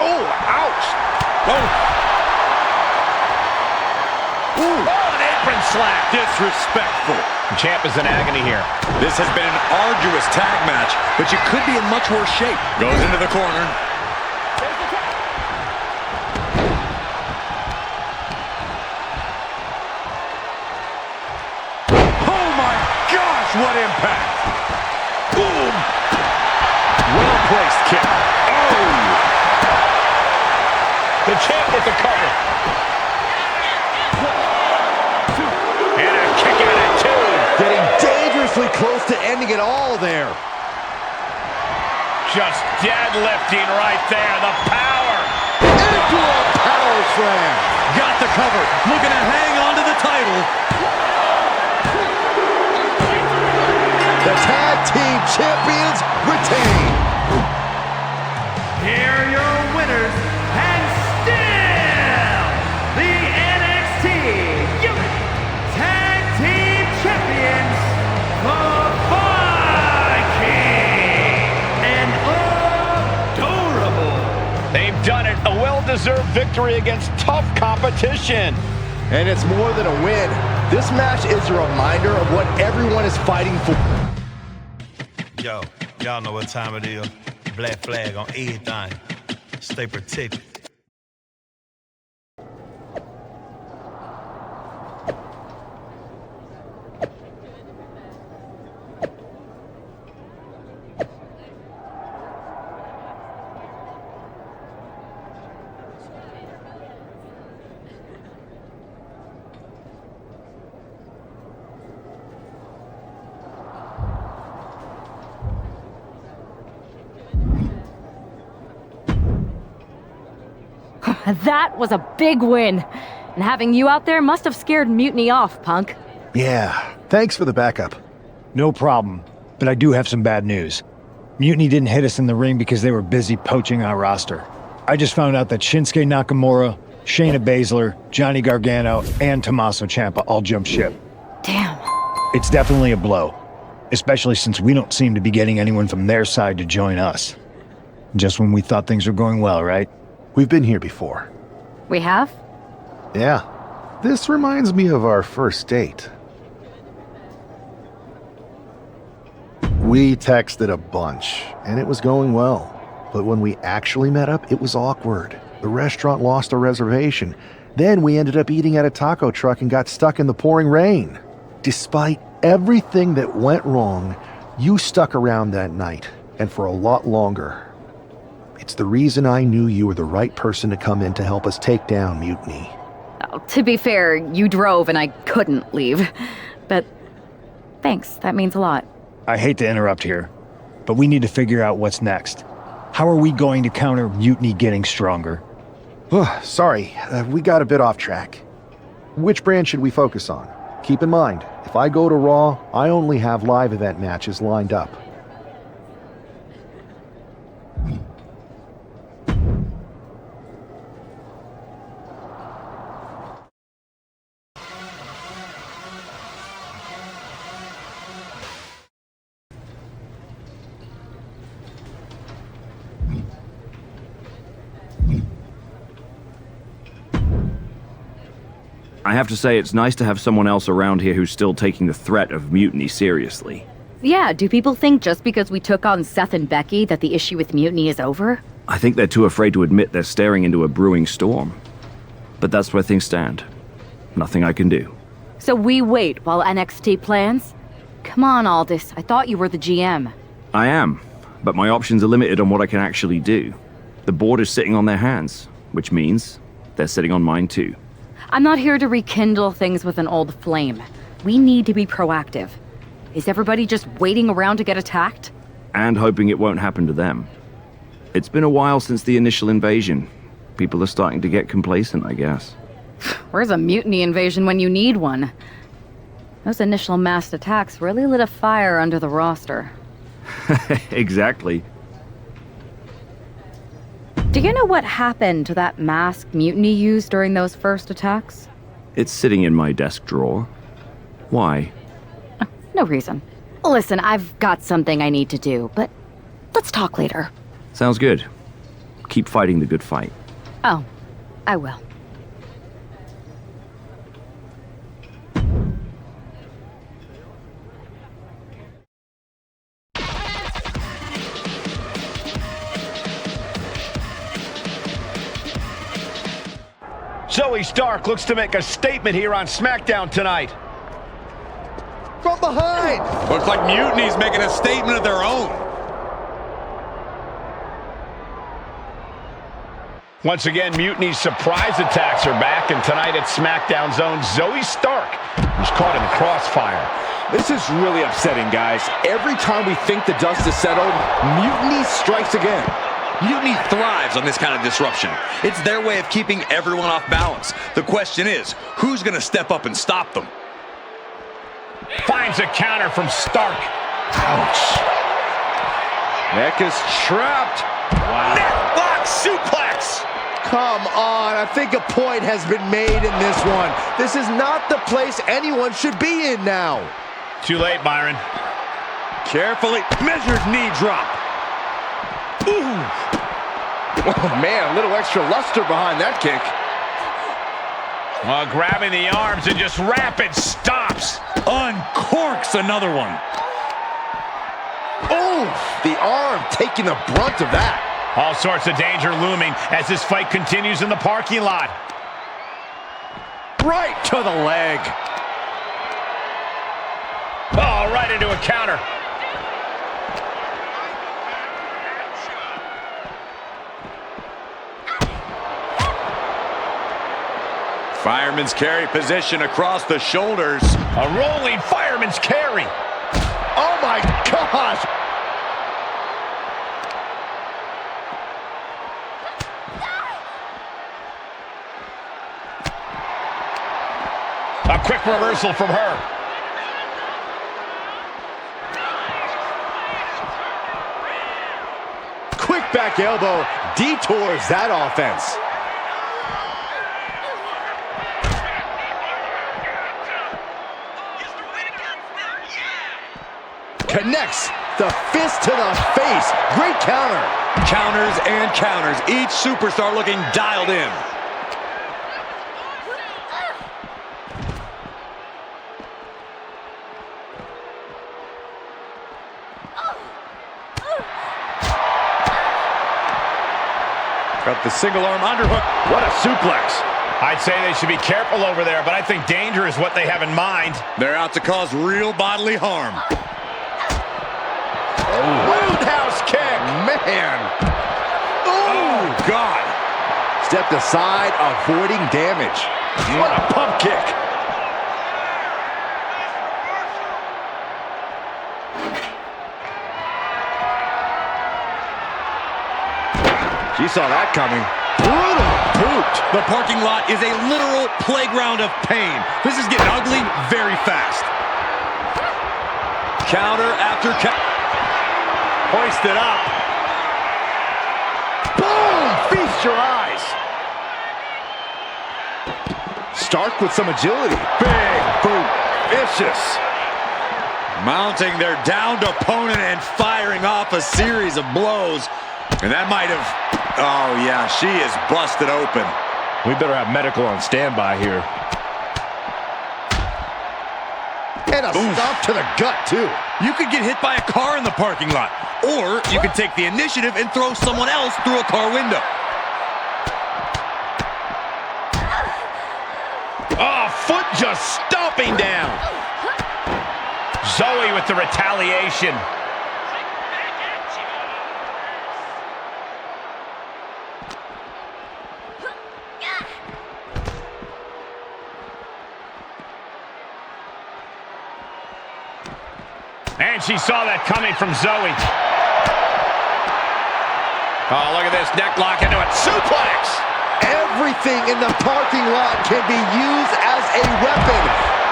Oh, ouch. Oh. Ooh. Oh, an apron slap. Disrespectful. The champ is in agony here. This has been an arduous tag match, but you could be in much worse shape. Goes into the corner. Oh my gosh, what impact! Boom! Well-placed kick. Oh! The champ with the cover. And a kick out at 2. Getting dangerously close to ending it all there. Just deadlifting right there. The power. Into a power slam. Got the cover. Looking to hang on to the title. The tag team champions retain. Here are your winners, and still the NXT United Tag Team Champions, the Viking and Adorable. They've done it. A well-deserved victory against tough competition. And it's more than a win. This match is a reminder of what everyone is fighting for. Yo, y'all know what time it is. Black flag on everything. Stay protected. That was a big win. And having you out there must have scared Mutiny off, Punk. Yeah, thanks for the backup. No problem, but I do have some bad news. Mutiny didn't hit us in the ring because they were busy poaching our roster. I just found out that Shinsuke Nakamura, Shayna Baszler, Johnny Gargano, and Tommaso Ciampa all jumped ship. Damn. It's definitely a blow, especially since we don't seem to be getting anyone from their side to join us. Just when we thought things were going well, right? We've been here before. We have? Yeah. This reminds me of our first date. We texted a bunch, and it was going well. But when we actually met up, it was awkward. The restaurant lost a reservation. Then we ended up eating at a taco truck and got stuck in the pouring rain. Despite everything that went wrong, you stuck around that night, and for a lot longer. It's the reason I knew you were the right person to come in to help us take down Mutiny. Oh, to be fair, you drove and I couldn't leave. But thanks, that means a lot. I hate to interrupt here, but we need to figure out what's next. How are we going to counter Mutiny getting stronger? Sorry, we got a bit off track. Which brand should we focus on? Keep in mind, if I go to Raw, I only have live event matches lined up. I have to say, it's nice to have someone else around here who's still taking the threat of Mutiny seriously. Yeah, do people think just because we took on Seth and Becky that the issue with Mutiny is over? I think they're too afraid to admit they're staring into a brewing storm. But that's where things stand. Nothing I can do. So we wait while NXT plans? Come on, Aldis, I thought you were the GM. I am, but my options are limited on what I can actually do. The board is sitting on their hands, which means they're sitting on mine too. I'm not here to rekindle things with an old flame. We need to be proactive. Is everybody just waiting around to get attacked? And hoping it won't happen to them. It's been a while since the initial invasion. People are starting to get complacent, I guess. Where's a Mutiny invasion when you need one? Those initial mass attacks really lit a fire under the roster. Exactly. Do you know what happened to that mask Mutiny used during those first attacks? It's sitting in my desk drawer. Why? No reason. Listen, I've got something I need to do, but let's talk later. Sounds good. Keep fighting the good fight. Oh, I will. Zoe Stark looks to make a statement here on SmackDown tonight. From behind! Looks like Mutiny's making a statement of their own. Once again, Mutiny's surprise attacks are back, and tonight at SmackDown's own Zoe Stark, who's caught in the crossfire. This is really upsetting, guys. Every time we think the dust is settled, Mutiny strikes again. Mutiny thrives on this kind of disruption. It's their way of keeping everyone off balance. The question is, who's going to step up and stop them? Finds a counter from Stark. Ouch. Neck is trapped. Wow. Necklock suplex. Come on, I think a point has been made in this one. This is not the place anyone should be in now. Too late, Byron. Carefully measured knee drop. Ooh. Oh man, a little extra luster behind that kick. Grabbing the arms and just rapid stops. Uncorks another one. Oh, the arm taking the brunt of that. All sorts of danger looming as this fight continues in the parking lot. Right to the leg. Oh, right into a counter. Fireman's carry position across the shoulders. A rolling fireman's carry. Oh my gosh! A quick reversal from her. Quick back elbow detours that offense. Connects the fist to the face. Great counter. Counters and counters. Each superstar looking dialed in. Got the single arm underhook. What a suplex. I'd say they should be careful over there, but I think danger is what they have in mind. They're out to cause real bodily harm. Roundhouse kick. Man. Oh, God. Stepped aside, avoiding damage. What a pump kick. She saw that coming. Brutal boot. The parking lot is a literal playground of pain. This is getting ugly very fast. Counter after counter. Hoisted up. Boom! Feast your eyes. Stark with some agility. Big boot. Vicious. Mounting their downed opponent and firing off a series of blows. And that might have... Oh, yeah, she is busted open. We better have medical on standby here. And a stomp to the gut, too. You could get hit by a car in the parking lot. Or you could take the initiative and throw someone else through a car window. Oh, foot just stomping down. Zoe with the retaliation. And she saw that coming from Zoe. Oh, look at this. Neck lock into it. Suplex! Everything in the parking lot can be used as a weapon.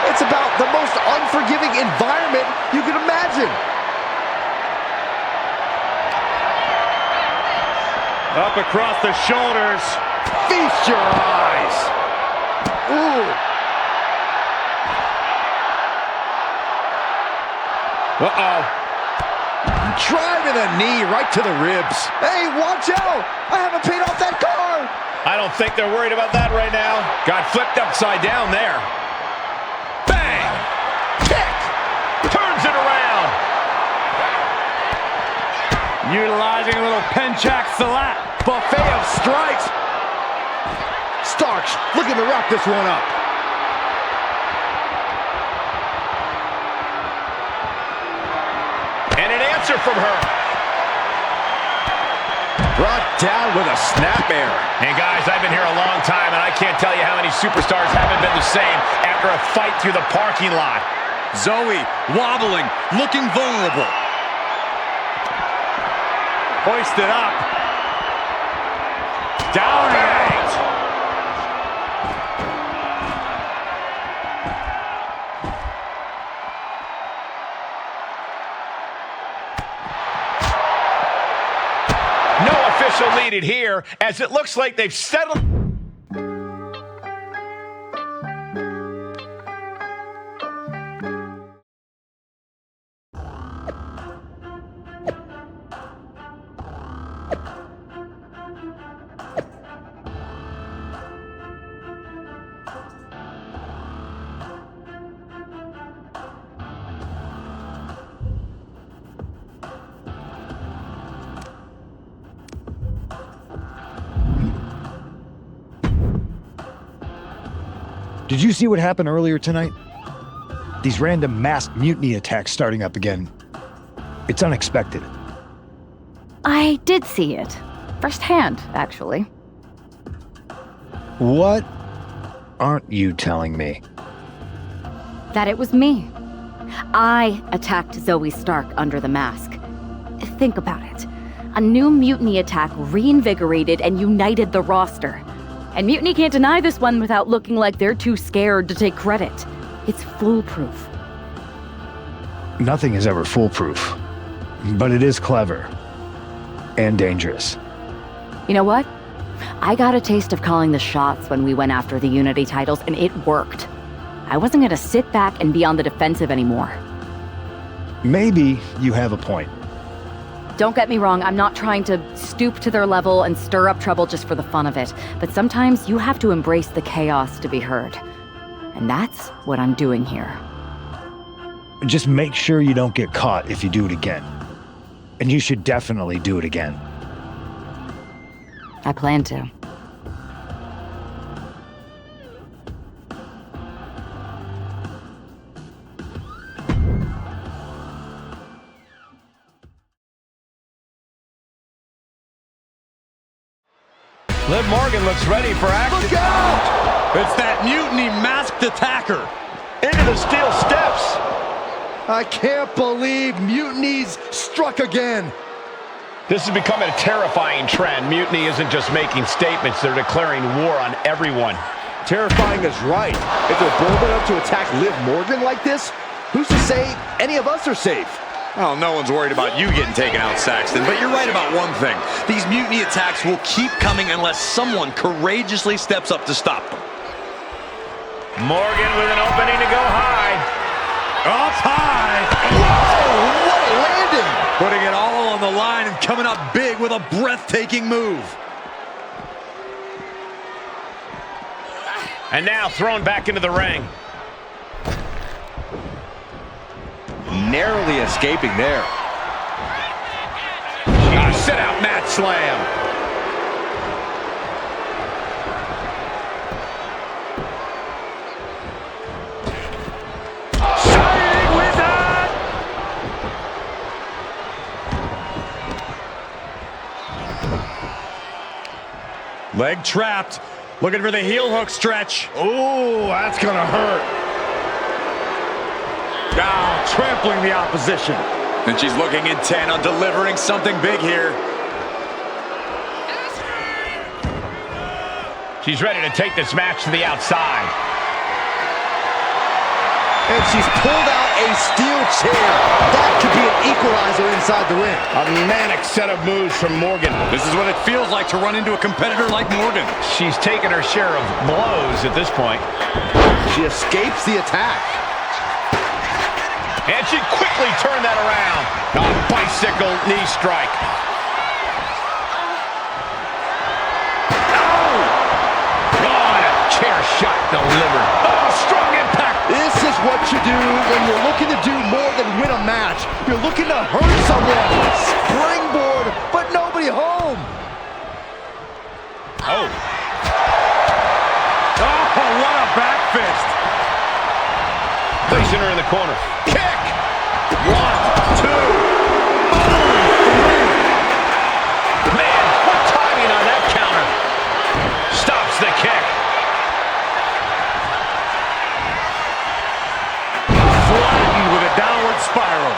It's about the most unforgiving environment you can imagine. Up across the shoulders. Feast your eyes. Ooh. Uh-oh. Driving a knee right to the ribs. Hey, watch out! I haven't paid off that car! I don't think they're worried about that right now. Got flipped upside down there. Bang! Kick! Turns it around. Utilizing a little Penchak Salat. Buffet of strikes. Starks looking to wrap this one up. And an answer from her. Brought down with a snap air. And guys, I've been here a long time, and I can't tell you how many superstars haven't been the same after a fight through the parking lot. Zoe wobbling, looking vulnerable. Hoisted up. Down and out. Needed here, as it looks like they've settled. Did you see what happened earlier tonight? These random mass mutiny attacks starting up again. It's unexpected. I did see it. Firsthand, actually. What aren't you telling me? That it was me. I attacked Zoe Stark under the mask. Think about it. A new mutiny attack reinvigorated and united the roster. And Mutiny can't deny this one without looking like they're too scared to take credit. It's foolproof. Nothing is ever foolproof, but it is clever and dangerous. You know what? I got a taste of calling the shots when we went after the Unity titles, and it worked. I wasn't gonna sit back and be on the defensive anymore. Maybe you have a point. Don't get me wrong, I'm not trying to stoop to their level and stir up trouble just for the fun of it, but sometimes you have to embrace the chaos to be heard. And that's what I'm doing here. Just make sure you don't get caught if you do it again. And you should definitely do it again. I plan to. Liv Morgan looks ready for action. Look out! It's that mutiny masked attacker. Into the steel steps. I can't believe Mutiny's struck again. This is becoming a terrifying trend. Mutiny isn't just making statements, they're declaring war on everyone. Terrifying is right. If they're bold enough to attack Liv Morgan like this, who's to say any of us are safe? Well, no one's worried about you getting taken out, Saxton, but you're right about one thing. These mutiny attacks will keep coming unless someone courageously steps up to stop them. Morgan with an opening to go high. Up high. Whoa, what a landing! Putting it all on the line and coming up big with a breathtaking move. And now thrown back into the ring. Narrowly escaping there. Sit out mat slam. Shining Wizard! Leg trapped. Looking for the heel hook stretch. Ooh, that's gonna hurt. Now trampling the opposition. And she's looking intent on delivering something big here. She's ready to take this match to the outside. And she's pulled out a steel chair. That could be an equalizer inside the ring. A manic set of moves from Morgan. This is what it feels like to run into a competitor like Morgan. She's taken her share of blows at this point. She escapes the attack. And she quickly turned that around. A bicycle knee strike. Oh, and a chair shot delivered. Oh, strong impact. This is what you do when you're looking to do more than win a match. You're looking to hurt someone. Springboard, but nobody home. Oh. Oh, what a back fist. Placing her in the corner. Kick! 1, 2. Man, what timing on that counter. Stops the kick. Flattened with a downward spiral.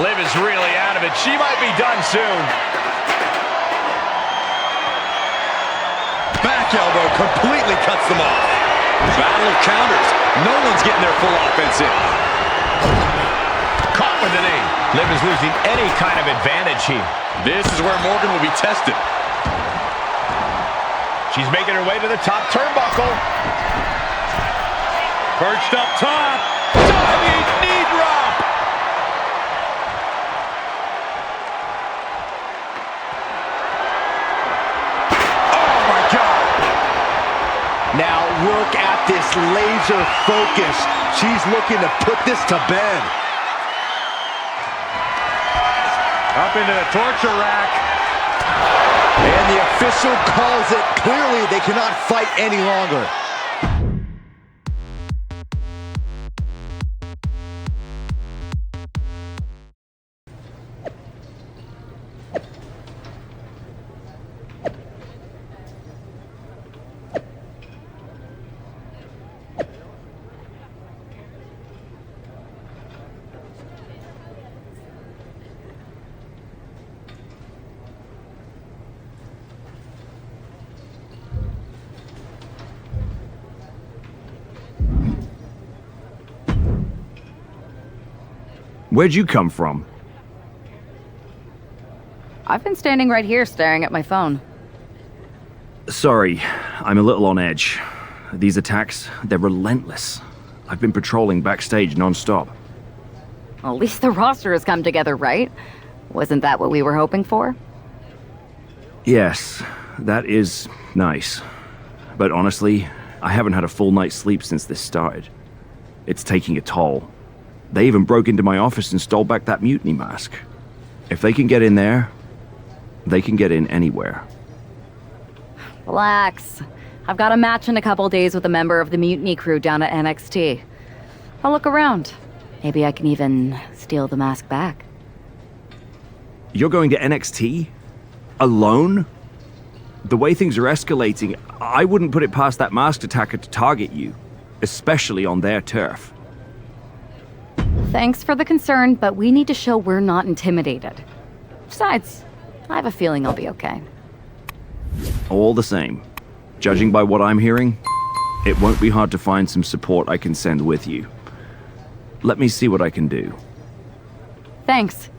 Liv is really out of it. She might be done soon. Back elbow completely cuts them off. Battle of counters. No one's getting their full offense in. Caught with the knee. Liv is losing any kind of advantage here. This is where Morgan will be tested. She's making her way to the top turnbuckle. Perched up top. Diving knee drop. Oh my God. Now look at this laser focus. She's looking to put this to bed. Up into the torture rack. And the official calls it. Clearly, they cannot fight any longer. Where'd you come from? I've been standing right here staring at my phone. Sorry, I'm a little on edge. These attacks, they're relentless. I've been patrolling backstage non-stop. Well, at least the roster has come together, right? Wasn't that what we were hoping for? Yes, that is nice. But honestly, I haven't had a full night's sleep since this started. It's taking a toll. They even broke into my office and stole back that mutiny mask. If they can get in there, they can get in anywhere. Relax. I've got a match in a couple days with a member of the mutiny crew down at NXT. I'll look around. Maybe I can even steal the mask back. You're going to NXT? Alone? The way things are escalating, I wouldn't put it past that masked attacker to target you, especially on their turf. Thanks for the concern, but we need to show we're not intimidated. Besides, I have a feeling I'll be okay. All the same, judging by what I'm hearing, it won't be hard to find some support I can send with you. Let me see what I can do. Thanks.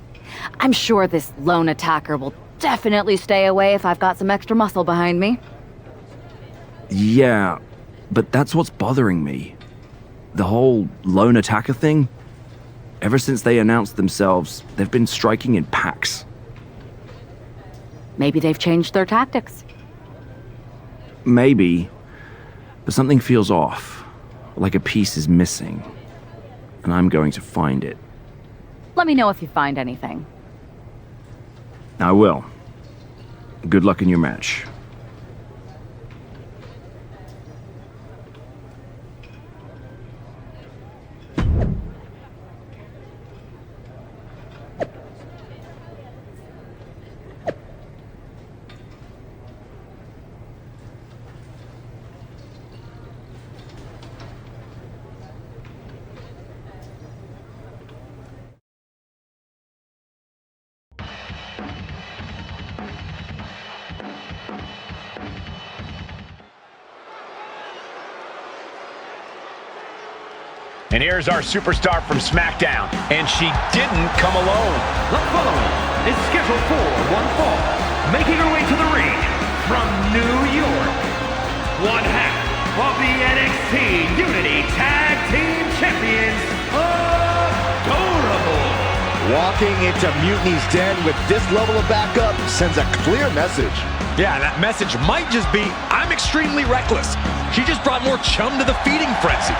I'm sure this lone attacker will definitely stay away if I've got some extra muscle behind me. Yeah, but that's what's bothering me. The whole lone attacker thing? Ever since they announced themselves, they've been striking in packs. Maybe they've changed their tactics. Maybe, but something feels off, like a piece is missing, and I'm going to find it. Let me know if you find anything. I will. Good luck in your match. And here's our superstar from SmackDown, and she didn't come alone. The following is scheduled for one fall, making her way to the ring from New York, one half of the NXT Unity Tag Team Champions, Adorable. Walking into Mutiny's den with this level of backup sends a clear message. Yeah, that message might just be, I'm extremely reckless. She just brought more chum to the feeding frenzy.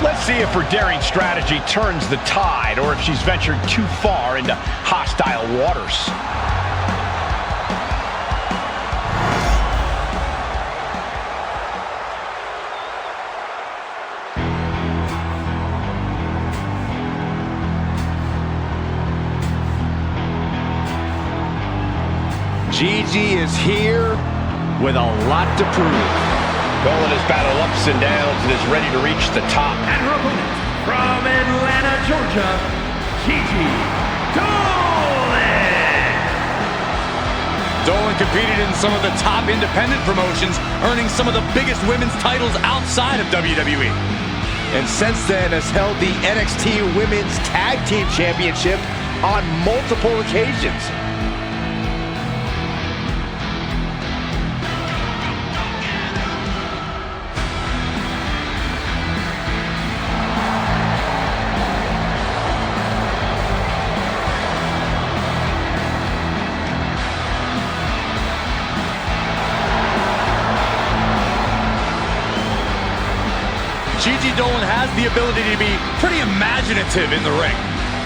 Let's see if her daring strategy turns the tide or if she's ventured too far into hostile waters. Gigi is here with a lot to prove. Dolan has battled ups and downs and is ready to reach the top. And her opponent from Atlanta, Georgia, Gigi Dolan. Dolan competed in some of the top independent promotions, earning some of the biggest women's titles outside of WWE. And since then has held the NXT Women's Tag Team Championship on multiple occasions. Gigi Dolan has the ability to be pretty imaginative in the ring.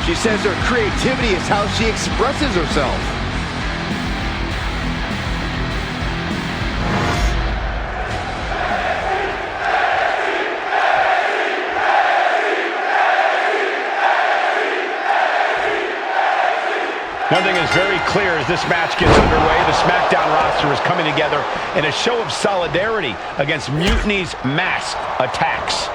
She says her creativity is how she expresses herself. One thing is very clear as this match gets underway, the SmackDown roster is coming together in a show of solidarity against Mutiny's masked attacks.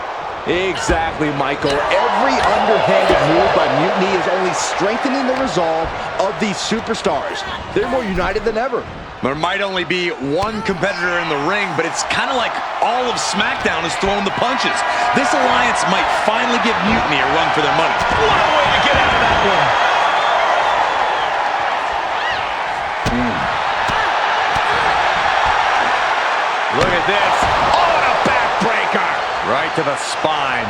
Exactly, Michael. Every underhanded move by Mutiny is only strengthening the resolve of these superstars. They're more united than ever. There might only be one competitor in the ring, but it's kind of like all of SmackDown is throwing the punches. This alliance might finally give Mutiny a run for their money. What a way to get out of that one. Look at this. Oh, and a backbreaker. Right to the spine.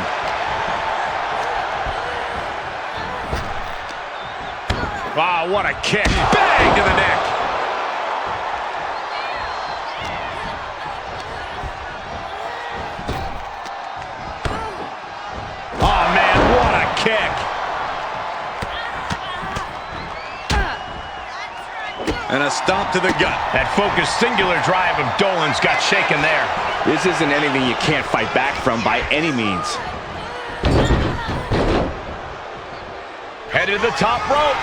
Wow, what a kick. Bang to the neck. Oh, man, what a kick. And a stomp to the gut. That focused singular drive of Dolan's got shaken there. This isn't anything you can't fight back from by any means. Headed to the top rope.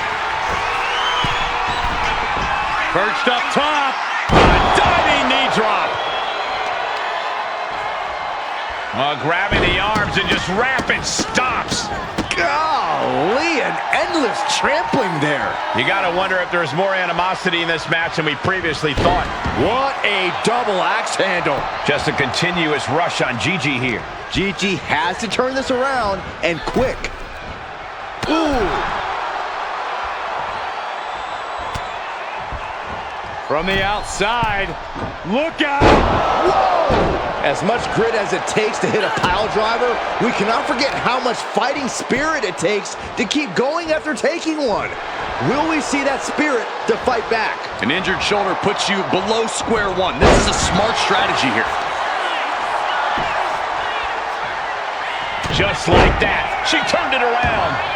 Perched up top. A diving knee drop. Grabbing the arms and just rapid stops. Golly, an endless trampling there. You gotta wonder if there's more animosity in this match than we previously thought. What a double axe handle. Just a continuous rush on Gigi here. Gigi has to turn this around, and quick. Ooh. From the outside. Look out. Whoa! As much grit as it takes to hit a pile driver, we cannot forget how much fighting spirit it takes to keep going after taking one. Will we see that spirit to fight back? An injured shoulder puts you below square one. This is a smart strategy here. Just like that, she turned it around.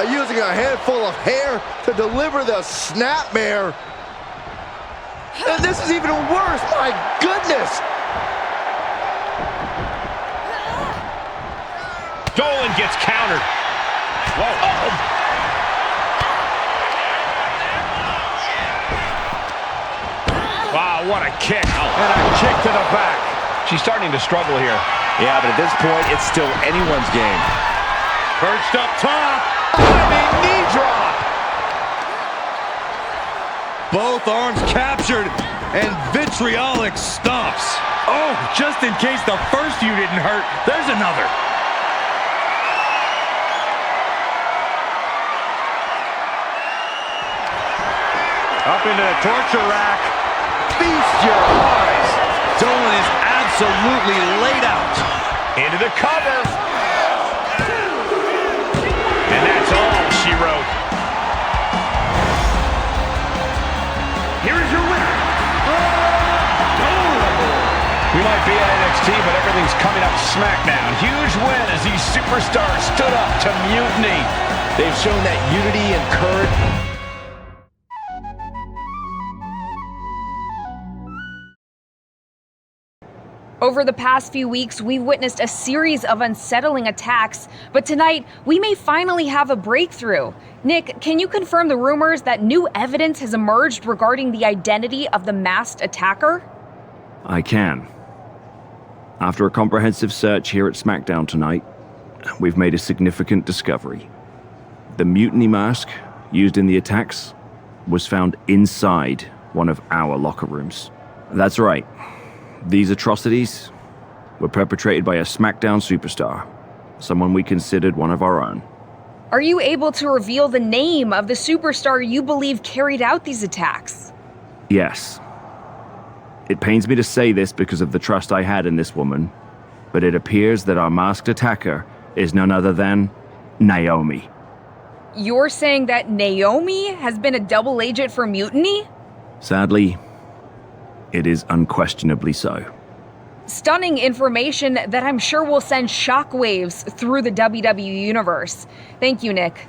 Using a handful of hair to deliver the snapmare. And this is even worse, my goodness! Dolan gets countered. Whoa. Uh-oh. Wow, what a kick. And a kick to the back. She's starting to struggle here. Yeah, but at this point, it's still anyone's game. Perched up top. Diving knee drop. Both arms captured and vitriolic stomps. Oh, just in case the first few didn't hurt, there's another. Up into the torture rack. Feast your eyes. Dolan is absolutely laid out. Into the cover. And that's all she wrote. Here is your winner. We might be at NXT, but everything's coming up SmackDown. Huge win as these superstars stood up to Mutiny. They've shown that unity and courage. Over the past few weeks, we've witnessed a series of unsettling attacks, but tonight, we may finally have a breakthrough. Nick, can you confirm the rumors that new evidence has emerged regarding the identity of the masked attacker? I can. After a comprehensive search here at SmackDown tonight, we've made a significant discovery. The mutiny mask used in the attacks was found inside one of our locker rooms. That's right. These atrocities were perpetrated by a SmackDown superstar, someone we considered one of our own. Are you able to reveal the name of the superstar you believe carried out these attacks? Yes. It pains me to say this because of the trust I had in this woman, but it appears that our masked attacker is none other than Naomi. You're saying that Naomi has been a double agent for Mutiny? Sadly, it is unquestionably so. Stunning information that I'm sure will send shockwaves through the WWE universe. Thank you, Nick.